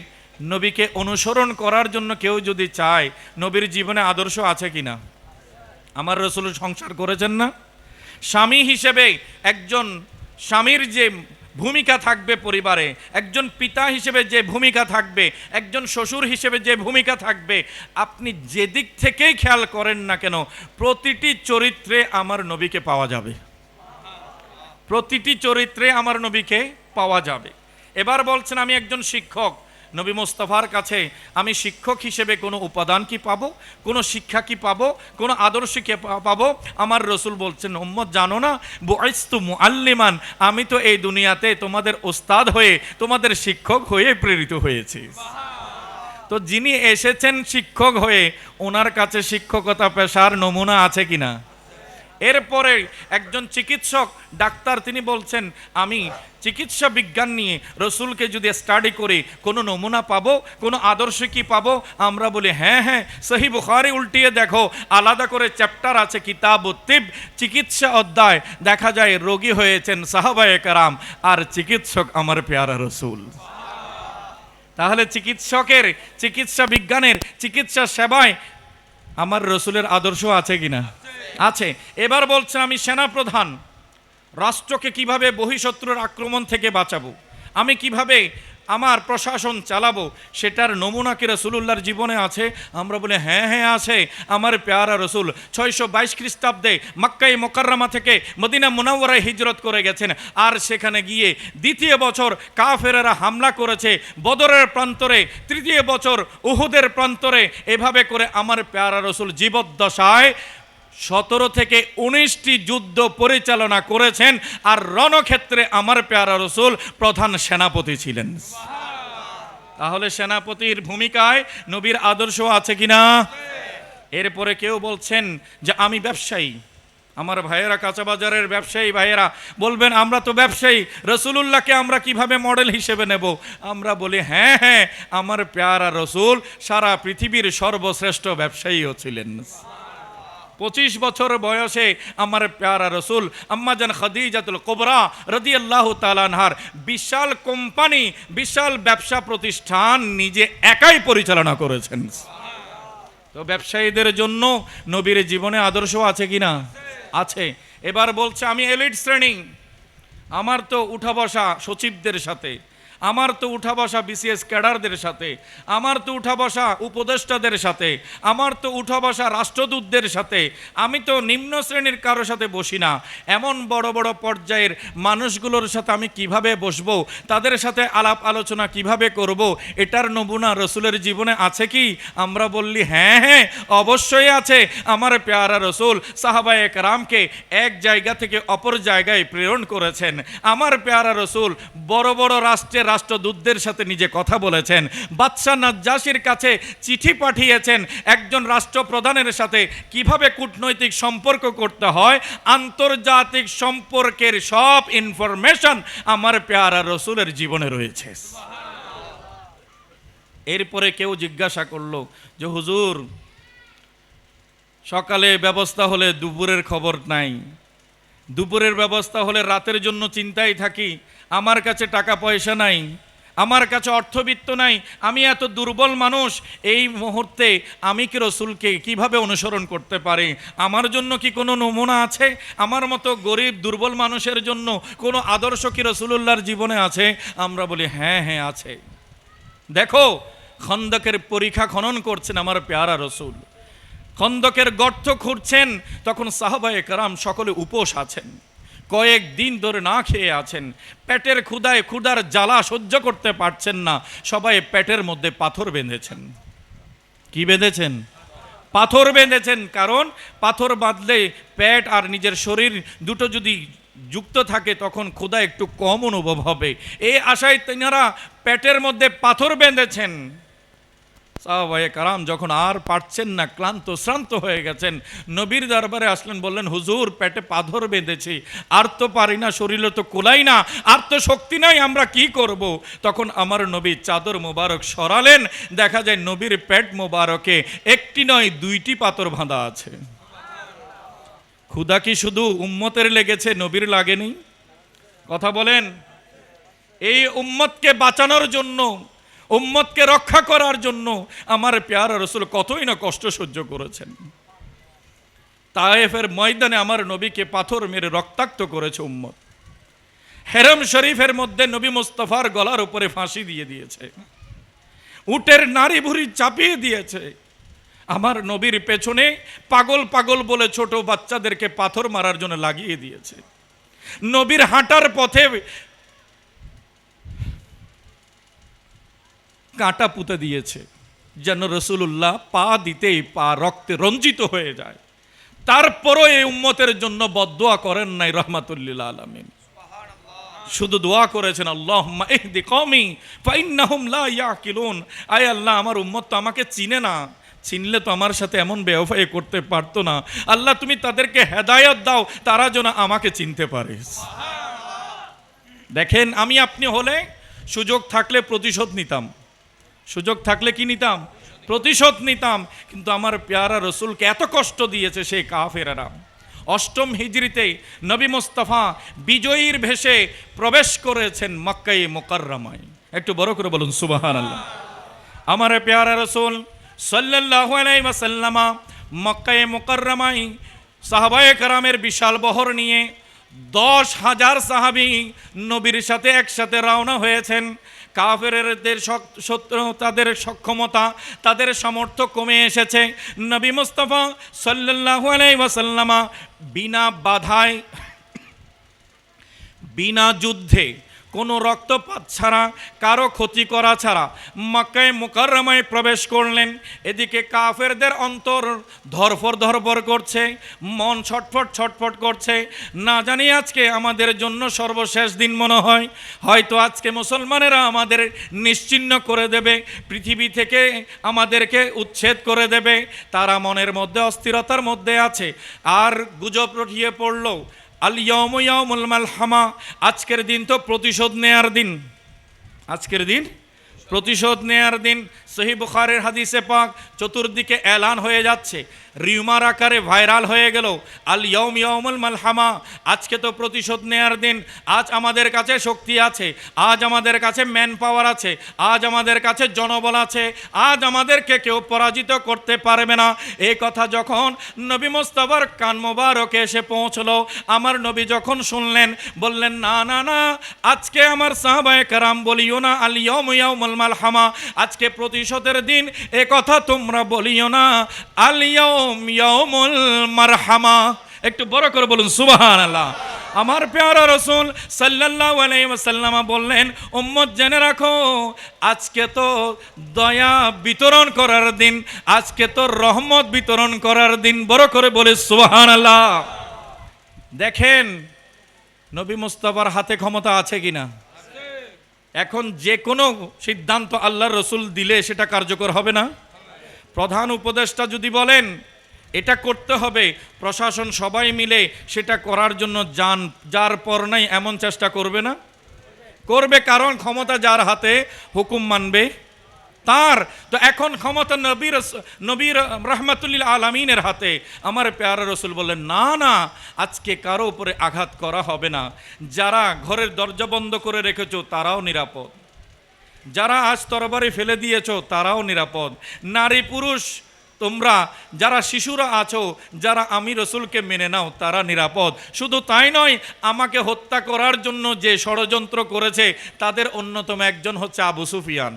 নবীকে অনুসরণ করার জন্য কেউ যদি চায়, নবীর জীবনে আদর্শ আছে কিনা? আমার রাসূল সংসার করেছেন না? স্বামী হিসেবে একজন স্বামীর যে ভূমিকা থাকবে পরিবারে, একজন পিতা হিসেবে যে ভূমিকা থাকবে, একজন শ্বশুর হিসেবে যে ভূমিকা থাকবে, আপনি যেদিক থেকেই খেয়াল করেন না কেন, প্রতিটি চরিত্রে আমার নবীকে পাওয়া যাবে, প্রতিটি চরিত্রে আমার নবীকে পাওয়া যাবে। এবার বলছেন, আমি একজন শিক্ষক, নবী মোস্তফার কাছে আমি শিক্ষক হিসেবে কোনো উপাদান কি পাবো, কোনো শিক্ষা কি পাবো, কোনো আদর্শ কি পাবো? আমার রসুল বলছেন, উম্মত জানো না, বুইস্তু মুআল্লিমান, আমি তো এই দুনিয়াতে তোমাদের ওস্তাদ হয়ে, তোমাদের শিক্ষক হয়ে প্রেরিত হয়েছি। তো যিনি এসেছেন শিক্ষক হয়ে, ওনার কাছে শিক্ষকতা পেশার নমুনা আছে কিনা? এরপরে একজন চিকিৎসক ডাক্তার, তিনি বলছেন আমি চিকিৎসা বিজ্ঞান নিয়ে রসুলকে যদি স্টাডি করি কোনো নমুনা পাবো, কোনো আদর্শ কি পাবো? আমরা বলি হ্যাঁ হ্যাঁ, সহিহ বুখারী উল্টিয়ে দেখো, আলাদা করে চ্যাপ্টার আছে কিতাবুত তিব, চিকিৎসা অধ্যায়, দেখা যায় রোগী হয়েছেন সাহাবায়ে কেরাম আর চিকিৎসক আমার পেয়ারা রসুল। তাহলে চিকিৎসকের, চিকিৎসা বিজ্ঞানের, চিকিৎসা সেবায় আমার রসুলের আদর্শ আছে কিনা? আছে। এবার বলছেন আমি সেনাপ্রধান, রাষ্ট্রকে কিভাবে বহিঃশত্রুর আক্রমণ থেকে বাঁচাবো, আমি কিভাবে আমার প্রশাসন চালাবো, সেটার নমুনা কি রাসূলুল্লাহর জীবনে আছে? আমরা বলি হ্যাঁ হ্যাঁ আছে। আমার পেয়ারা রসুল 622 খ্রিস্টাব্দে মক্কায়ে মুকাররমা থেকে মদিনা মুনাওয়ারায় হিজরত করে গেছেন, আর সেখানে গিয়ে দ্বিতীয় বছর কাফেরেরা হামলা করেছে বদরের প্রান্তরে, তৃতীয় বছর উহুদের প্রান্তরে, এভাবে করে আমার পেয়ারা রসুল জীবদ্দশায় 17 থেকে 19টি যুদ্ধ পরিচালনা করেছেন, আর রণক্ষেত্রে আমার পেয়ারা রসুল প্রধান সেনাপতি ছিলেন। তাহলে সেনাপতির ভূমিকায় নবীর আদর্শ আছে কিনা? এরপরে কেউ বলছেন যে আমি ব্যবসায়ী, আমার ভাইয়েরা কাঁচা বাজারের ব্যবসায়ী ভাইয়েরা বলবেন আমরা তো ব্যবসায়ী, রসুলুল্লাহকে আমরা কিভাবে মডেল হিসেবে নেব? আমরা বলি হ্যাঁ হ্যাঁ, আমার পেয়ারা রসুল সারা পৃথিবীর সর্বশ্রেষ্ঠ ব্যবসায়ীও ছিলেন। 25 বছর বয়সে আমার প্যারা রসুল আম্মাজান খাদিজাতুল কুবরা রাদিয়াল্লাহু তাআলা আনহার বিশাল কোম্পানি, বিশাল ব্যবসা প্রতিষ্ঠান নিজে একাই পরিচালনা করেছেন। তো ব্যবসায়ীদের জন্য নবীর জীবনে আদর্শ আছে কিনা? আছে। এবার বলছে আমি এলিট শ্রেণী, আমার তো উঠা বসা সচিবদের সাথে, আমার তো উঠা বসা বিসিএস ক্যাডারদের সাথে, আমার তো উঠা বসা উপদেষ্টাদের সাথে, আমার তো উঠা বসা রাষ্ট্রদূতদের সাথে, আমি তো নিম্ন শ্রেণীর কারোর সাথে বসি না। এমন বড় বড় পর্যায়ের মানুষগুলোর সাথে আমি কিভাবে বসবো, তাদের সাথে আলাপ আলোচনা কিভাবে করব, এটার নমুনা রসুলের জীবনে আছে কি? আমরা বললি হ্যাঁ হ্যাঁ অবশ্যই আছে। আমার পেয়ারা রসুল সাহাবায়ে কেরামকে এক জায়গা থেকে অপর জায়গায় প্রেরণ করেছেন। আমার পেয়ারা রসুল বড় বড় রাষ্ট্রের রাষ্ট্রদূতদের সাথে নিজে কথা বলেছেন, বাদশাহ নাজ্জাশীর কাছে চিঠি পাঠিয়েছেন, একজন রাষ্ট্রপ্রধানের সাথে কিভাবে কূটনৈতিক সম্পর্ক করতে হয়, আন্তর্জাতিক সম্পর্কের সব ইনফরমেশন আমার পেয়ারা রসুলের জীবনে রয়েছে। এরপরে কেউ জিজ্ঞাসা করলো যে হুজুর, সকালে ব্যবস্থা হলে দুপুরের খবর নাই, দুপুরের ব্যবস্থা হলে রাতের জন্য চিন্তায় থাকি, আমার কাছে টাকা পয়সা নাই, আমার কাছে অর্থবিত্ত নাই, আমি এত দুর্বল মানুষ, এই মুহূর্তে আমি কি রসুলকে কিভাবে অনুসরণ করতে পারি? আমার জন্য কি কোনো নমুনা আছে? আমার মতো গরিব দুর্বল মানুষের জন্য কোনো আদর্শ কি রসুলুল্লাহর জীবনে আছে? আমরা বলি হ্যাঁ হ্যাঁ আছে। দেখো, খন্দকের পরীক্ষা খনন করছেন আমার পেয়ারা রসুল, খন্দকের গর্ত খুঁড়ছেন, তখন সাহাবায়ে কেরাম সকলে উপোস আছেন, কয়েকদিন ধরে না খেয়ে আছেন, পেটের ক্ষুধায় ক্ষুধার জ্বালা সহ্য করতে পারছেন না, সবাই পেটের মধ্যে পাথর বেঁধেছেন। কি বেঁধেছেন? পাথর বেঁধেছেন। কারণ পাথর বাঁধলে পেট আর নিজের শরীর দুটো যদি যুক্ত থাকে তখন ক্ষুধা একটু কম অনুভব হবে, এই আশায় তেনারা পেটের মধ্যে পাথর বেঁধেছেন। সাহাবায়ে কেরাম যখন আর পারছেন না, ক্লান্ত শ্রান্ত হয়ে গেছেন, নবীর দরবারে আসলেন, বললেন হুজুর পেটে পাথর বেঁধেছি, আর তো পারি না, শরীরে তো কোলাই না, আর তো শক্তি নাই, আমরা কি করব? তখন আমার নবী চাদর মোবারক সরালেন, দেখা যায় নবীর পেট মোবারকে একটি নয় 2টি পাথর বাঁধা আছে। ক্ষুধা কি শুধু উম্মতের লেগেছে, নবীর লাগেনি? কথা বলেন। এই উম্মতকে বাঁচানোর জন্য, উম্মতকে রক্ষা করার জন্য আমার পেয়ারা রসুল কতই না কষ্ট সহ্য করেছেন। তায়েফের ময়দানে আমার নবীকে পাথর মেরে রক্তাক্ত করেছে উম্মত। হেরম শরীফের মধ্যে নবী মুস্তাফার গলার উপরে ফাঁসি দিয়ে দিয়েছে, উটের নাড়ি ভুড়ি চাপিয়ে দিয়েছে। আমার নবীর পেছনে পাগল পাগল বলে ছোট বাচ্চাদেরকে পাথর মারার জন্য লাগিয়ে দিয়েছে। নবীর হাঁটার পথে কাঁটা পুঁতে দিয়েছে যেন রসুল্লাহ পা দিতেই পা রক্তে রঞ্জিত হয়ে যায়। তারপরও এই উম্মতের জন্য বদদোয়া করেন নাই রহমাতুল্লিল আলামিন, শুধু দোয়া করেছেন আল্লাহুম্মা ইহদি কওমি ফাইন্নাহুম লা ইয়াকিলুন। আয় আল্লাহ, আমার উম্মত তো আমাকে চিনে না, চিনলে তো আমার সাথে এমন বেওফাই করতে পারতো না। আল্লাহ তুমি তাদেরকে হেদায়েত দাও, তারা যেন আমাকে চিনতে পারে। দেখেন, আমি আপনি হলে সুযোগ থাকলে প্রতিশোধ নিতাম, সুযোগ থাকলে কি নিতাম? প্রতিশোধ নিতাম। কিন্তু আমার পেয়ারা রসুলকে এত কষ্ট দিয়েছে সেই কাফেরেরা। অষ্টম হিজরিতে নবী মুস্তাফা বিজয়ীর ভেষে প্রবেশ করেছেন মক্কায়ে মুকাররমায়। একটু বড় করে বলুন সুবহানাল্লাহ। আমার পেয়ারা রসুল সাল্লাল্লাহু আলাইহি ওয়াসাল্লাম মক্কায়ে মুকাররমায় সাহাবায়ে কেরামের বিশাল বহর নিয়ে 10,000 সাহাবী নবীর সাথে একসাথে রওনা হয়েছেন। কাফেরদের শত্রু, তাদের সক্ষমতা, তাদের সামর্থ্য কমে এসেছে। নবী মুস্তাফা সাল্লাল্লাহু আলাইহি ওয়াসাল্লাম বিনা বাধায়, বিনা যুদ্ধে, কোনো রক্তপাত ছাড়া, কারো ক্ষতি করা ছাড়া মক্কায়ে মুকাররমায় প্রবেশ করলেন। এদিকে কাফেরদের অন্তর ধরফর ধরফর করছে, মন ছটফট ছটফট করছে। না জানি আজকে আমাদের জন্য সর্বশেষ দিন মনে হয়, হয়তো আজকে মুসলমানেরা আমাদের নিশ্চিহ্ন করে দেবে, পৃথিবী থেকে আমাদেরকে উচ্ছেদ করে দেবে। তারা মনের মধ্যে অস্থিরতার মধ্যে আছে। আর গুজব রটিয়ে পড়ল আল ইয়াউমু ইয়াউমুল মালহামা, আজকের দিন তো প্রতিশোধ নেয়ার দিন, আজকের দিন প্রতিশোধ নেয়ার দিন। সহিহ বুখারীর হাদিসে পাক চতুর্দিকে এলান হয়ে যাচ্ছে, রিউমার আকারে ভাইরাল হয়ে গেল, আল ইয়াউম ইয়াউমুল মালহামা, আজকে তো প্রতিশোধ নেয়ার দিন। আজ আমাদের কাছে শক্তি আছে, আজ আমাদের কাছে ম্যান পাওয়ার আছে, আজ আমাদের কাছে জনবল আছে, আজ আমাদেরকে কেউ পরাজিত করতে পারবে না। এই কথা যখন নবী মুস্তাফার কান মোবারকে এসে পৌঁছলো, আমার নবী যখন শুনলেন, বললেন না না না, আজকে আমার সাহাবায়ে কেরাম বলিও না আল ইয়াউম ইয়াউমুল মালহামা, আজকে প্রতিশোধের দিন, এ কথা তোমরা বলিও না, আল ইয়াউম ইয়াউমুল মারহামা। একটু বড় করে বলুন সুবহানাল্লাহ। আমার প্যারা রাসূল সাল্লাল্লাহু আলাইহি ওয়াসাল্লাম বললেন, উম্মত জেনে রাখো, আজকে তো দয়া বিতরণ করার দিন, আজকে তো রহমত বিতরণ করার দিন। বড় করে বলে সুবহানাল্লাহ। দেখেন, নবী মুস্তাফার হাতে ক্ষমতা আছে কিনা? এখন যে কোনো সিদ্ধান্ত আল্লাহর রসুল দিলে সেটা কার্যকর হবে না? প্রধান উপদেষ্টা যদি বলেন এটা করতে হবে, প্রশাসন সবাই মিলে সেটা করার জন্য যার পর নাই এমন চেষ্টা করবে না? করবে, কারণ ক্ষমতা যার হাতে হুকুম মানবে তার। তো এখন ক্ষমতা নবীর রহমাতুল্লিল আলামিনের হাতে। আমার প্যারা রসুল বললেন না না, আজকে কারো উপরে আঘাত করা হবে না। যারা ঘরের দরজা বন্ধ করে রেখেছো তারাও নিরাপদ, যারা আজ তরবারি ফেলে দিয়েছো তারাও নিরাপদ, নারী পুরুষ তোমরা যারা শিশুরা আছো, যারা আমি রসুলকে মেনে নাও তারা নিরাপদ। শুধু তাই নয়, আমাকে হত্যা করার জন্য যে ষড়যন্ত্র করেছে তাদের অন্যতম একজন হচ্ছে আবু সুফিয়ান।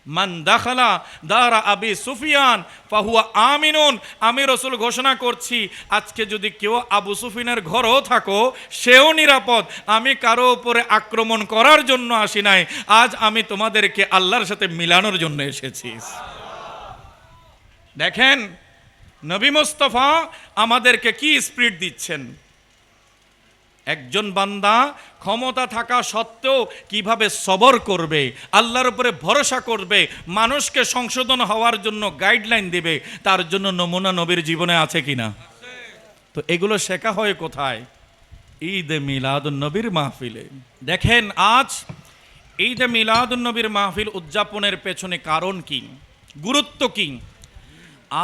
মান দাখালা দারা আবি সুফিয়ান ফাহুয়া আমিনুন। আমি রসুল ঘোষণা করছি, আজকে যদি কেউ আবু সুফিয়ানের ঘরেও থাকো সেও নিরাপদ। আমি কারো উপরে আক্রমণ করার জন্য আসি নাই, আজ আমি তোমাদেরকে আল্লাহর সাথে মিলানোর জন্য এসেছি। দেখেন নবী মুস্তাফা আমাদেরকে কি স্পিরিট দিচ্ছেন। একজন বান্দা ক্ষমতা থাকা সত্ত্বেও কিভাবে সবর করবে, আল্লাহর উপরে ভরসা করবে, মানুষকে সংশোধন হওয়ার জন্য গাইডলাইন দেবে, তার জন্য নমুনা নবীর জীবনে আছে কিনা? তো এগুলো শেখা হয় কোথায়? ঈদে মিলাদুন নবীর মাহফিলে। দেখেন আজ ঈদে মিলাদুন নবীর মাহফিল উদযাপনের পেছনে কারণ কি, গুরুত্ব কি?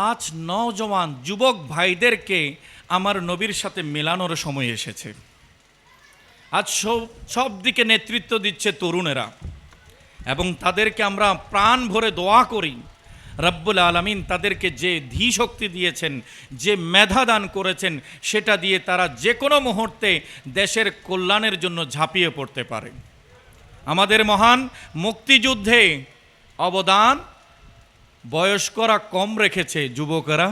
আজ নওজওয়ান যুবক ভাইদেরকে আমার নবীর সাথে মেলানোর সময় এসেছে। আজ সব দিকে নেতৃত্ব দিচ্ছে তরুণেরা, এবং তাদেরকে আমরা প্রাণ ভরে দোয়া করি রব্বুল আলামিন তাদেরকে যে ধী শক্তি দিয়েছেন, যে মেধা দান করেছেন, সেটা দিয়ে তারা যে কোনো মুহূর্তে দেশের কল্যাণের জন্য ঝাঁপিয়ে পড়তে পারে। আমাদের মহান মুক্তিযুদ্ধে অবদান বয়স্করা কম রেখেছে, যুবকেরা,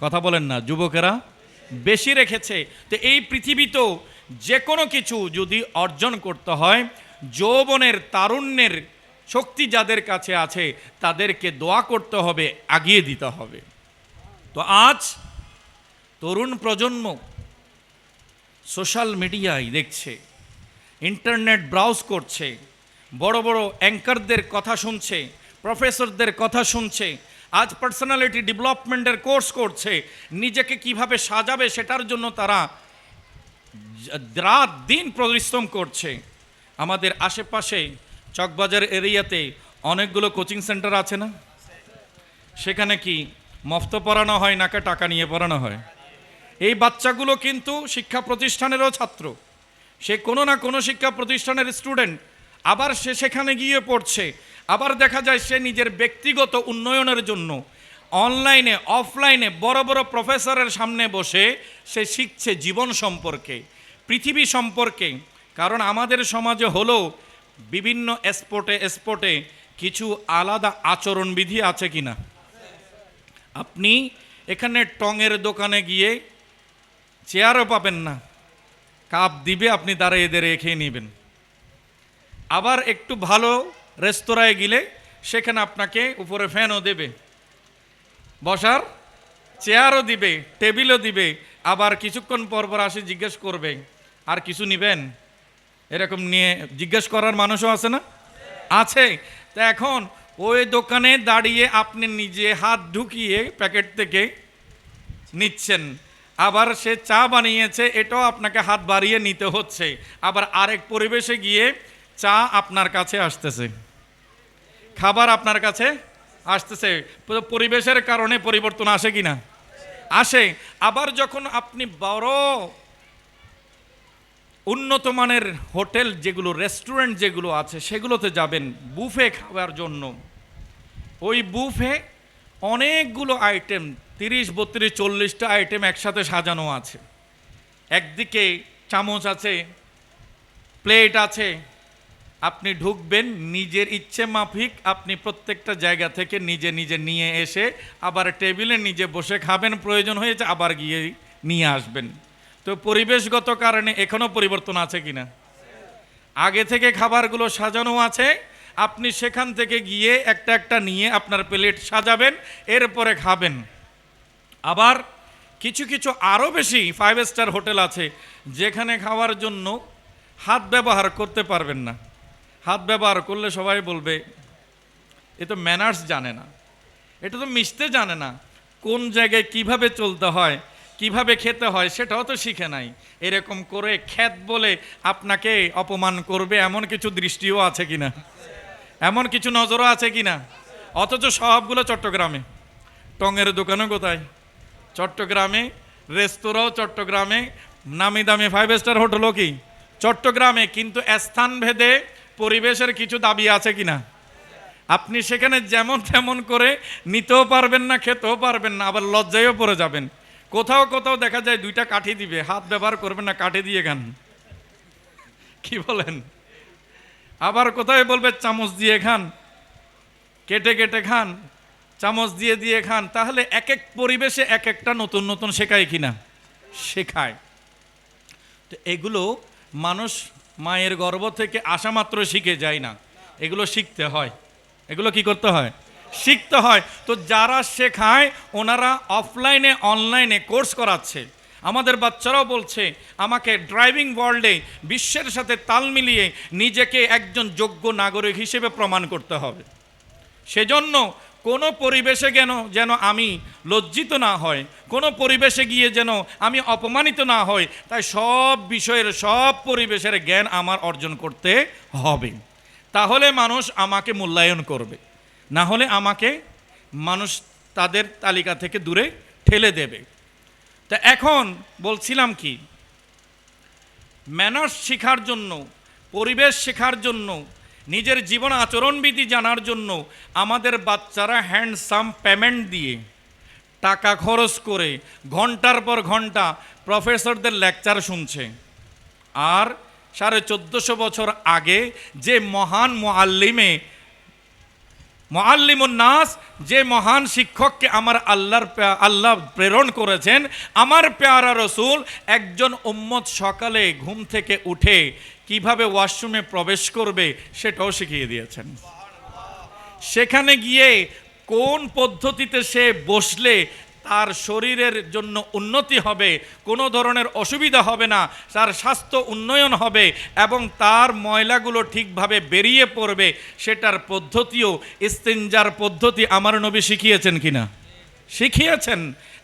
কথা বলেন না, যুবকেরা বেশি রেখেছে। তো এই পৃথিবীতেও যে কোনো কিছু যদি অর্জন করতে হয়, যৌবনের তারুণ্যের শক্তি যাদের কাছে আছে তাদেরকে দোয়া করতে হবে, আগিয়ে দিতে হবে। তো আজ তরুণ প্রজন্ম সোশ্যাল মিডিয়ায় দেখছে, ইন্টারনেট ব্রাউজ করছে, বড় বড় অ্যাঙ্কারদের কথা শুনছে, প্রফেসরদের কথা শুনছে, আজ পার্সোনালিটি ডেভেলপমেন্টের কোর্স করছে, নিজেকে কিভাবে সাজাবে সেটার জন্য তারা রাত দিন পরিশ্রম করছে। আমাদের আশেপাশে চকবাজার এরিয়াতে অনেকগুলো কোচিং সেন্টার আছে না? সেখানে কি মফত পড়ানো হয় নাকি টাকা নিয়ে পড়ানো হয়? এই বাচ্চাগুলো কিন্তু শিক্ষা প্রতিষ্ঠানেরও ছাত্র, সে কোনো না কোনো শিক্ষা প্রতিষ্ঠানের স্টুডেন্ট, আবার সে সেখানে গিয়ে পড়ছে। আবার দেখা যায় সে নিজের ব্যক্তিগত উন্নয়নের জন্য অনলাইনে অফলাইনে বড় বড় প্রফেসরের সামনে বসে সে শিখছে জীবন সম্পর্কে, পৃথিবী সম্পর্কে। কারণ আমাদের সমাজে হলো বিভিন্ন স্পটে কিছু আলাদা আচরণবিধি আছে কি না? আপনি এখানে টঙের দোকানে গিয়ে চেয়ারও পাবেন না, কাপ দিবে, আপনি দাঁড়িয়ে দাঁড়িয়ে খেয়ে নেবেন। আবার একটু ভালো রেস্তোরাঁয় গেলে সেখানে আপনাকে উপরে ফ্যানও দেবে, বসার চেয়ারও দিবে, টেবিলও দিবে। আবার কিছুক্ষণ পর পর আসে জিজ্ঞেস করবে, আর কিছু নেবেন? এরকম নিয়ে জিজ্ঞেস করার মানুষও আছে না? আছে। তা এখন ওই দোকানে দাঁড়িয়ে আপনি নিজে হাত ঢুকিয়ে প্যাকেট থেকে নিচ্ছেন, আবার সে চা বানিয়েছে এটাও আপনাকে হাত বাড়িয়ে নিতে হচ্ছে। আবার আরেক পরিবেশে গিয়ে চা আপনার কাছে আসতেছে, খাবার আপনার কাছে আসতেছে। পরিবেশের কারণে পরিবর্তন আসে কি না? আসে। আবার যখন আপনি বড় উন্নত মানের হোটেল যেগুলো, রেস্টুরেন্ট যেগুলো আছে সেগুলোতে যাবেন বুফে খাওয়ার জন্য, ওই বুফে অনেকগুলো আইটেম, 30-32-40টা আইটেম একসাথে সাজানো আছে। একদিকে চামচ আছে, প্লেট আছে, আপনি ঢুকবেন নিজের ইচ্ছে মাফিক, আপনি প্রত্যেকটা জায়গা থেকে নিজে নিজে নিয়ে এসে আবার টেবিলে নিজে বসে খাবেন, প্রয়োজন হয়েছে আবার গিয়ে নিয়ে আসবেন। তো পরিবেশগত কারণে এখনও পরিবর্তন আছে কিনা? আগে থেকে খাবারগুলো সাজানো আছে, আপনি সেখান থেকে গিয়ে একটা একটা নিয়ে আপনার প্লেট সাজাবেন, এরপরে খাবেন। আবার কিছু কিছু আরও বেশি 5 স্টার হোটেল আছে যেখানে খাওয়ার জন্য হাত ব্যবহার করতে পারবেন না। হাত ব্যবহার করলে সবাই বলবে এ তো ম্যানার্স জানে না, এটা তো মিশতে জানে না, কোন জায়গায় কিভাবে চলতে হয়, কিভাবে খেতে হয় সেটাও তো শিখে নাই। এরকম করে খ্যাত বলে আপনাকে অপমান করবে এমন কিছু দৃষ্টিও আছে কিনা? এমন কিছু নজরও আছে কিনা? অথচ সবগুলো চট্টগ্রামে। টঙের দোকানও কোথায়? চট্টগ্রামে। রেস্তোরাঁও চট্টগ্রামে। নামি দামি 5 স্টার হোটেলও কি চট্টগ্রামে। কিন্তু স্থান ভেদে পরিবেশের কিছু দাবি আছে কিনা? আপনি সেখানে যেমন তেমন করে নিতেও পারবেন না, খেতেও পারবেন না, আবার লজ্জায়ও পড়ে যাবেন। কোথাও কোথাও দেখা যায় 2টা কাঠি দিবে, হাত ব্যবহার করবেন না, কাঠি দিয়ে খান। কি বলেন? আবার কোথায় বলবে চামচ দিয়ে খান, কেটে কেটে খান, চামচ দিয়ে দিয়ে খান। তাহলে এক এক পরিবেশে এক একটা নতুন নতুন শেখায় কিনা? শেখায়। তো এগুলো মানুষ মায়ের গর্ভ থেকে আসা মাত্র শিখে যায় না, এগুলো শিখতে হয়। এগুলো কি করতে হয়? শিখতে হয়। তো যারা শেখায় ওনারা অফলাইনে অনলাইনে কোর্স করাচ্ছে। আমাদের বাচ্চারাও বলছে আমাকে ড্রাইভিং ওয়ার্ল্ডে বিশ্বের সাথে তাল মিলিয়ে নিজেকে একজন যোগ্য নাগরিক হিসেবে প্রমাণ করতে হবে। সেজন্য কোনো পরিবেশে যেন আমি লজ্জিত না হয়, কোনো পরিবেশে গিয়ে যেন আমি অপমানিত না হই, তাই সব বিষয়ের সব পরিবেশের জ্ঞান আমার অর্জন করতে হবে। তাহলে মানুষ আমাকে মূল্যায়ন করবে, না হলে আমাকে মানুষ তাদের তালিকা থেকে দূরে ঠেলে দেবে। তা এখন বলছিলাম কি, ম্যানার্স শেখার জন্য, পরিবেশ শেখার জন্য, নিজের জীবন আচরণবিধি জানার জন্য আমাদের বাচ্চারা হ্যান্ডসাম পেমেন্ট দিয়ে টাকা খরচ করে ঘন্টার পর ঘন্টা প্রফেসরদের লেকচার শুনছে। আর 1450 বছর আগে যে মহান মুআল্লিমুন নাস, যে মহান শিক্ষককে আমার আল্লাহ প্রেরণ করেছেন, আমার পেয়ারা রসুল একজন উম্মত সকালে ঘুম থেকে উঠে কিভাবে ওয়াশরুমে প্রবেশ করবে সেটাও শিখিয়ে দিয়েছেন। সেখানে গিয়ে কোন পদ্ধতিতে সে বসলে তার শরীরের জন্য উন্নতি হবে, কোনো ধরনের অসুবিধা হবে না, তার স্বাস্থ্য উন্নয়ন হবে এবং তার ময়লাগুলো ঠিকভাবে বেরিয়ে পড়বে, সেটার পদ্ধতিও ইস্তেঞ্জার পদ্ধতি আমার নবী শিখিয়েছেন কিনা? শিখিয়েছেন।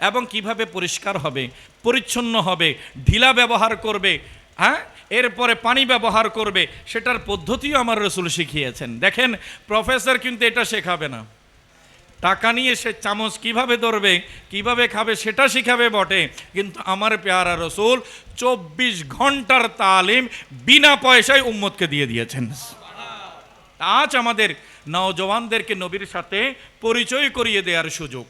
এবং কিভাবে পরিষ্কার হবে, পরিচ্ছন্ন হবে, ঢিলা ব্যবহার করবে, হ্যাঁ, এরপরে পানি ব্যবহার করবে, সেটার পদ্ধতিও আমার রসুল শিখিয়েছেন। দেখেন, প্রফেসর কিন্তু এটা শেখাবে না, টাকা নিয়ে সে চামচ কিভাবে ধরবে, কিভাবে খাবে সেটা শিখাবে বটে, কিন্তু আমার পেয়ারা রসুল 24 ঘন্টার তালিম বিনা পয়সায় উম্মতকে দিয়ে দিয়েছেন। আজ আমাদের নওজওয়ানদেরকে নবীর সাথে পরিচয় করিয়ে দেওয়ার সুযোগ।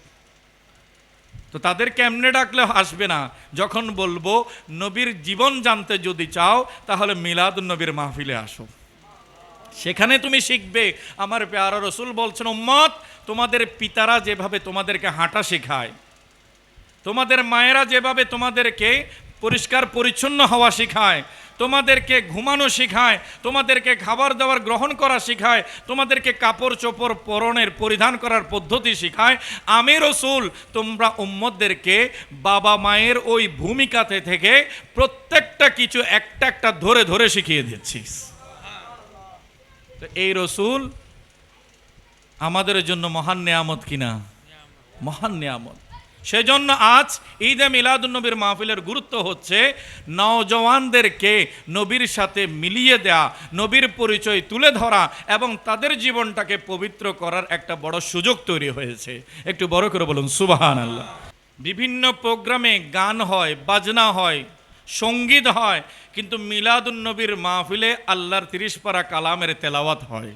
তো তাদের কেমনে ডাকলে আসবে না? যখন বলবো নবীর জীবন জানতে যদি চাও তাহলে মিলাদুন নবীর মাহফিলে আসো, সেখানে তুমি শিখবে। আমার পেয়ারা রসুল বলছেন, উম্মত, তোমাদের পিতারা যেভাবে তোমাদেরকে হাঁটা শেখায়, তোমাদের মায়েরা যেভাবে তোমাদেরকে পরিষ্কার পরিচ্ছন্ন হওয়া শেখায়, তোমাদেরকে ঘুমানো শেখায়, তোমাদেরকে খাবার দাবার গ্রহণ করা শেখায়, তোমাদেরকে কাপড় চোপড় পরনের পরিধান করার পদ্ধতি শেখায়, আমি রসুল তোমরা উম্মতদেরকে বাবা মায়ের ওই ভূমিকাতে থেকে প্রত্যেকটা কিছু একটা একটা ধরে ধরে শিখিয়ে দিচ্ছিস। তো এই রসুল আমাদের জন্য মহান নেয়ামত কিনা? মহান নেয়ামত। সেজন্য আজ ঈদে মিলাদুন্নবীর মাহফিলের গুরুত্ব হচ্ছে নওজওয়ানদেরকে নবীর সাথে মিলিয়ে দেয়া, নবীর পরিচয় তুলে ধরা এবং তাদের জীবনটাকে পবিত্র করার একটা বড় সুযোগ তৈরি হয়েছে। একটু বড় করে বলুন সুবহানাল্লাহ। বিভিন্ন প্রোগ্রামে গান হয়, বাজনা হয়, সঙ্গীত হয়, কিন্তু মিলাদুন্নবীর মাহফিলে আল্লাহর 30 পারা কালামের তেলাওয়াত হয়।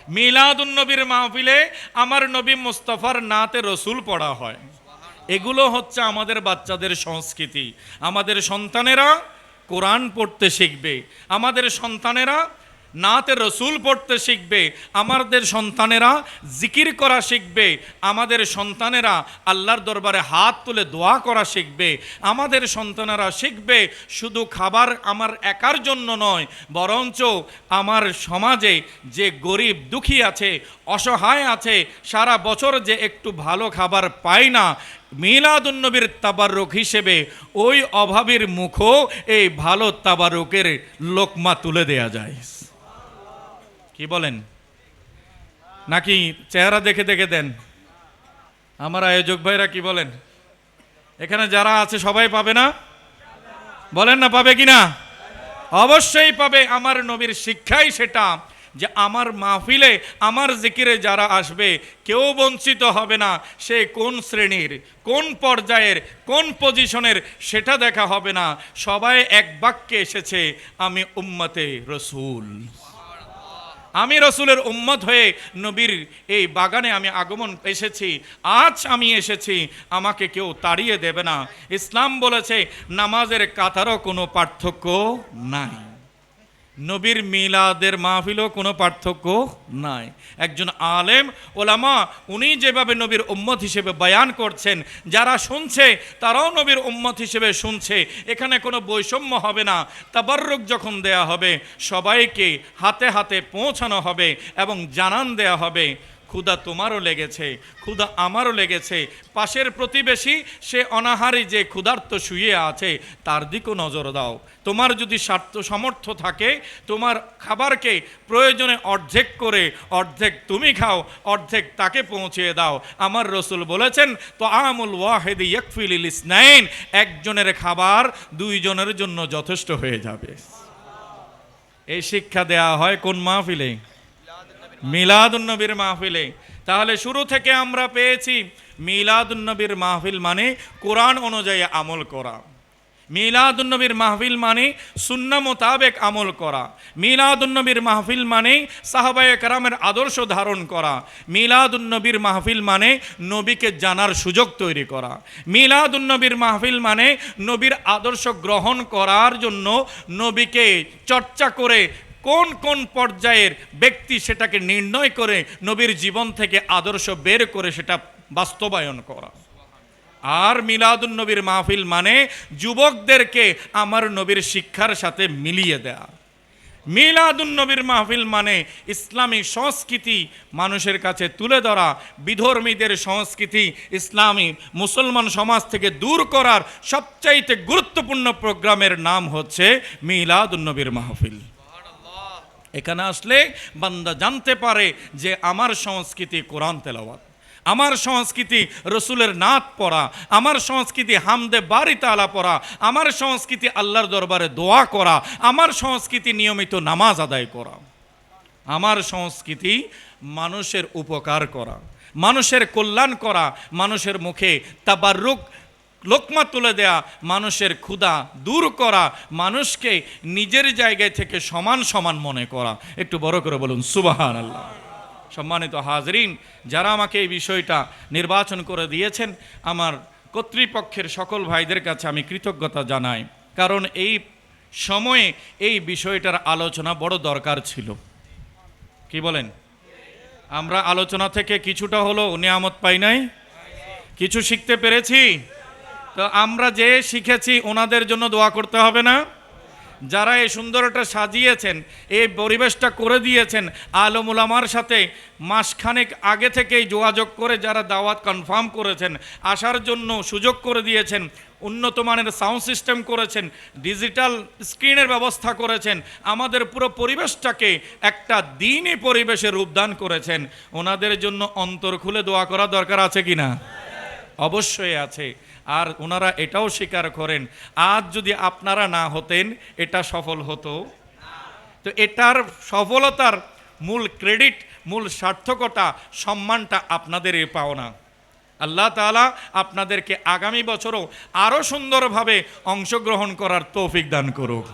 মিলাদুন্নবীর মাহফিলে আমার নবী মুস্তাফার নাতে রসুল পড়া হয়। এগুলো হচ্ছে আমাদের বাচ্চাদের সংস্কৃতি। আমাদের সন্তানেরা কোরআন পড়তে শিখবে, আমাদের সন্তানেরা নাতে রসুল পড়তে শিখবে, আমাদের সন্তানেরা জিকির করা শিখবে, আমাদের সন্তানেরা আল্লাহর দরবারে হাত তুলে দোয়া করা শিখবে, আমাদের সন্তানেরা শিখবে শুধু খাবার আমার একার জন্য নয়, বরঞ্চ আমার সমাজে যে গরিব দুঃখী আছে, অসহায় আছে, সারা বছর যে একটু ভালো খাবার পায় না, মিলাদুন্নবীর তাবারুক হিসেবে ওই অভাবীর মুখও এই ভালো তাবারুকের লোকমা তুলে দেয়া যায়। কি বলেন? নাকি চেহারা দেখে দেখে দেন? আমার আয়োজক ভাইরা কি বলেন? এখানে যারা আছে সবাই পাবে না? বলেন না পাবে কিনা? অবশ্যই পাবে। আমার নবীর শিক্ষাই সেটা যে আমার মাহফিলে আমার জিকিরে যারা আসবে কেউ বঞ্চিত হবে না। সে কোন শ্রেণীর, কোন পর্যায়ের, কোন পজিশনের সেটা দেখা হবে না। সবাই এক বাক্যে এসেছে, আমি উম্মতে রসুল, আমি রসুলের উম্মত হয়ে নবীর এই বাগানে আমি আগমন এসেছি। আজ আমি এসেছি, আমাকে কেউ তাড়িয়ে দেবে না। ইসলাম বলেছে নামাজের কাতারও কোনো পার্থক্য নাই, নবীর মিলাদের মাহফিলও কোনো পার্থক্য নাই। একজন আলেম ওলামা উনি যেভাবে নবীর উম্মত হিসেবে বয়ান করছেন, যারা শুনছে তারাও নবীর উম্মত হিসেবে শুনছে। এখানে কোনো বৈষম্য হবে না। তাবাররুক যখন দেয়া হবে সবাইকে হাতে হাতে পৌঁছানো হবে এবং জানান দেয়া হবে, ক্ষুধা তোমারও লেগেছে, ক্ষুধা আমারও লেগেছে, পাশের প্রতিবেশী সে অনাহারী যে ক্ষুধার্ত শুয়ে আছে তার দিকেও নজর দাও। তোমার যদি সামর্থ্য থাকে তোমার খাবারকে প্রয়োজনে অর্ধেক করে অর্ধেক তুমি খাও, অর্ধেক তাকে পৌঁছে দাও। আমার রসুল বলেছেন তো আমুল ওয়াহিদি ইয়াকফিলিল ইসনাইন, একজনের খাবার দুইজনের জন্য যথেষ্ট হয়ে যাবে। এই শিক্ষা দেয়া হয় কোন মাহফিলে? মিলাদুন্নবীর মাহফিলে। তাহলে শুরু থেকে আমরা পেয়েছি মিলাদুন্নবীর মাহফিল মানে কোরআন অনুযায়ী আমল করা, মিলাদুন্নবীর মাহফিল মানে সুন্নাহ মোতাবেক আমল করা, মিলাদুন্নবীর মাহফিল মানে সাহাবায়ে কেরামের আদর্শ ধারণ করা, মিলাদুন্নবীর মাহফিল মানে নবীকে জানার সুযোগ তৈরি করা, মিলাদুন্নবীর মাহফিল মানে নবীর আদর্শ গ্রহণ করার জন্য নবীকে চর্চা করে কোন কোন পর্যায়ের ব্যক্তি সেটাকে নির্ণয় করে নবীর জীবন থেকে আদর্শ বের করে সেটা বাস্তবায়ন করা। আর মিলাদুন্নবীর মাহফিল মানে যুবকদেরকে আমার নবীর শিক্ষার সাথে মিলিয়ে দেয়া। মিলাদুন্নবীর মাহফিল মানে ইসলামী সংস্কৃতি মানুষের কাছে তুলে ধরা, বিধর্মীদের সংস্কৃতি ইসলামী মুসলমান সমাজ থেকে দূর করার সবচাইতে গুরুত্বপূর্ণ প্রোগ্রামের নাম হচ্ছে মিলাদুন্নবীর মাহফিল। এখানে আসলে বান্দা জানতে পারে যে আমার সংস্কৃতি কোরআন তেলাওয়াত, আমার সংস্কৃতি রসুলের নাত পড়া, আমার সংস্কৃতি হামদে বারি তাআলা পড়া, আমার সংস্কৃতি আল্লাহর দরবারে দোয়া করা, আমার সংস্কৃতি নিয়মিত নামাজ আদায় করা, আমার সংস্কৃতি মানুষের উপকার করা, মানুষের কল্যাণ করা, মানুষের মুখে তাবাররুক লোকমা তুলে দেয়া, মানুষের ক্ষুধা দূর করা, মানুষকে নিজের জায়গায় থেকে সমান সমান মনে করা। একটু বড় করে বলুন সুবহানাল্লাহ। সম্মানিত হাজরিন, যারা আমাকে এই বিষয়টা নির্বাচন করে দিয়েছেন, আমার কর্তৃপক্ষের সকল ভাইদের কাছে আমি কৃতজ্ঞতা জানাই, কারণ এই সময়ে এই বিষয়টার আলোচনা বড় দরকার ছিল। কি বলেন? আমরা আলোচনা থেকে কিছুটা হলো নিয়ামত পাই নাই, কিছু শিখতে পেরেছি। তো আমরা যে শিখেছি ওনাদের জন্য দোয়া করতে হবে না? যারা এই সুন্দরটা সাজিয়েছেন, এই পরিবেশটা করে দিয়েছেন, আলেম ওলামার সাথে মাসখানেক আগে থেকেই যোগাযোগ করে যারা দাওয়াত কনফার্ম করেছেন, আসার জন্য সুযোগ করে দিয়েছেন, উন্নত মানের সাউন্ড সিস্টেম করেছেন, ডিজিটাল স্ক্রিনের ব্যবস্থা করেছেন, আমাদের পুরো পরিবেশটাকে একটা দ্বীনি পরিবেশে রূপদান করেছেন, ওনাদের জন্য অন্তর খুলে দোয়া করা দরকার আছে কি না? অবশ্যই আছে। আর ওনারা এটাও স্বীকার করেন, আজ যদি আপনারা না হতেন এটা সফল হতো। তো এটার সফলতার মূল ক্রেডিট, মূল সার্থকতা, সম্মানটা আপনাদেরই পাওনা। আল্লাহ তাআলা আপনাদেরকে আগামী বছরও আরও সুন্দরভাবে অংশগ্রহণ করার তৌফিক দান করুক।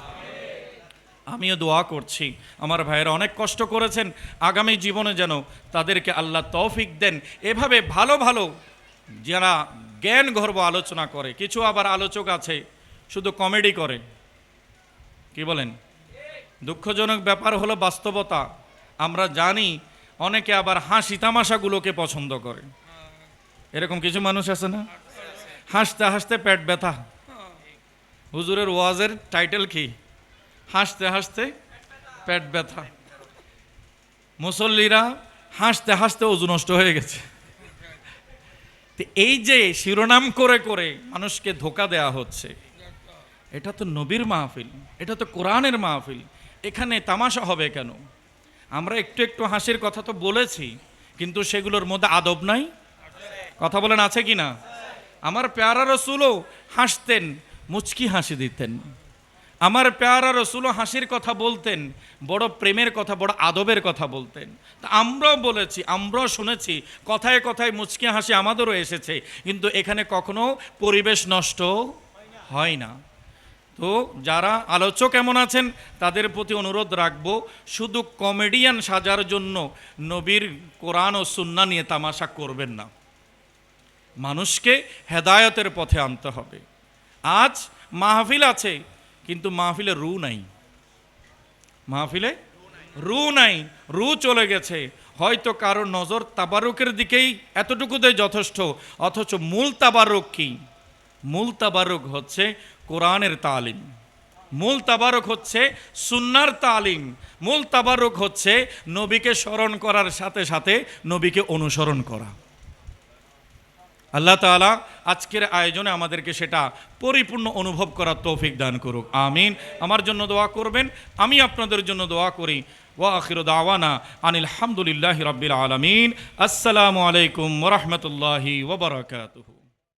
আমিও দোয়া করছি, আমার ভাইয়েরা অনেক কষ্ট করেছেন, আগামী জীবনে যেন তাদেরকে আল্লাহ তৌফিক দেন। এভাবে ভালো ভালো যারা জ্ঞান গর্ব আলোচনা করে, কিছু আবার আলোচক আছে শুধু কমেডি করে। কি বলেন? দুঃখজনক ব্যাপার হলো বাস্তবতা, আমরা জানি অনেকে আবার হাসি তামাশাগুলোকে পছন্দ করে। এরকম কিছু মানুষ আছে না? হাসতে হাসতে পেট ব্যথা। হুজুরের ওয়াজের টাইটেল কি? হাসতে হাসতে পেট ব্যথা। মুসল্লিরা হাসতে হাসতে ওযু নষ্ট হয়ে গেছে। এই যে শিরোনাম করে করে মানুষকে ধোঁকা দেয়া হচ্ছে, এটা তো নবীর মাহফিল, এটা তো কোরআনের মাহফিল, এখানে তামাশা হবে কেন? আমরা একটু একটু হাসির কথা তো বলেছি, কিন্তু সেগুলোর মধ্যে আদব নাই। কথা বলেন আছে কি না? আমার পেয়ারা রসুলও হাসতেন, মুচকি হাসি দিতেন। আমার পেয়ারা রসুলও হাসির কথা বলতেন, বড় প্রেমের কথা, বড় আদবের কথা বলতেন। তা আমরাও বলেছি, আমরাও শুনেছি, কথায় কথায় মুচকি হাসি আমাদেরও এসেছে, কিন্তু এখানে কখনো পরিবেশ নষ্ট হয় না। তো যারা আলোচক এমন আছেন তাদের প্রতি অনুরোধ রাখবো, শুধু কমেডিয়ান সাজার জন্য নবীর কোরআন ও সুন্নাহ নিয়ে তামাশা করবেন না। মানুষকে হেদায়েতের পথে আনতে হবে। আজ মাহফিল আছে কিন্তু মাহফিলে রু নাই, মাহফিলে রু নাই, রু চলে গেছে। হয়তো কারো নজর তাবারুকের দিকেই এতটুকুতে যথেষ্ট, অথচ মূল তাবারুক কি? মূল তাবারুক হচ্ছে কোরআনের তালিম, মূল তাবারুক হচ্ছে সুন্নাহর তালিম, মূল তাবারুক হচ্ছে নবীকে স্মরণ করার সাথে সাথে নবীকে অনুসরণ করা। আল্লাহ তাআলা আজকের আয়োজনে আমাদেরকে সেটা পরিপূর্ণ অনুভব করার তৌফিক দান করুক, আমিন। আমার জন্য দোয়া করবেন, আমি আপনাদের জন্য দোয়া করি। ওয়া আখিরু দাওয়ানা আনিল হামদুলিল্লাহি রাব্বিল আলামিন। আসসালামু আলাইকুম ওয়া রাহমাতুল্লাহি ওয়া বারাকাতুহু।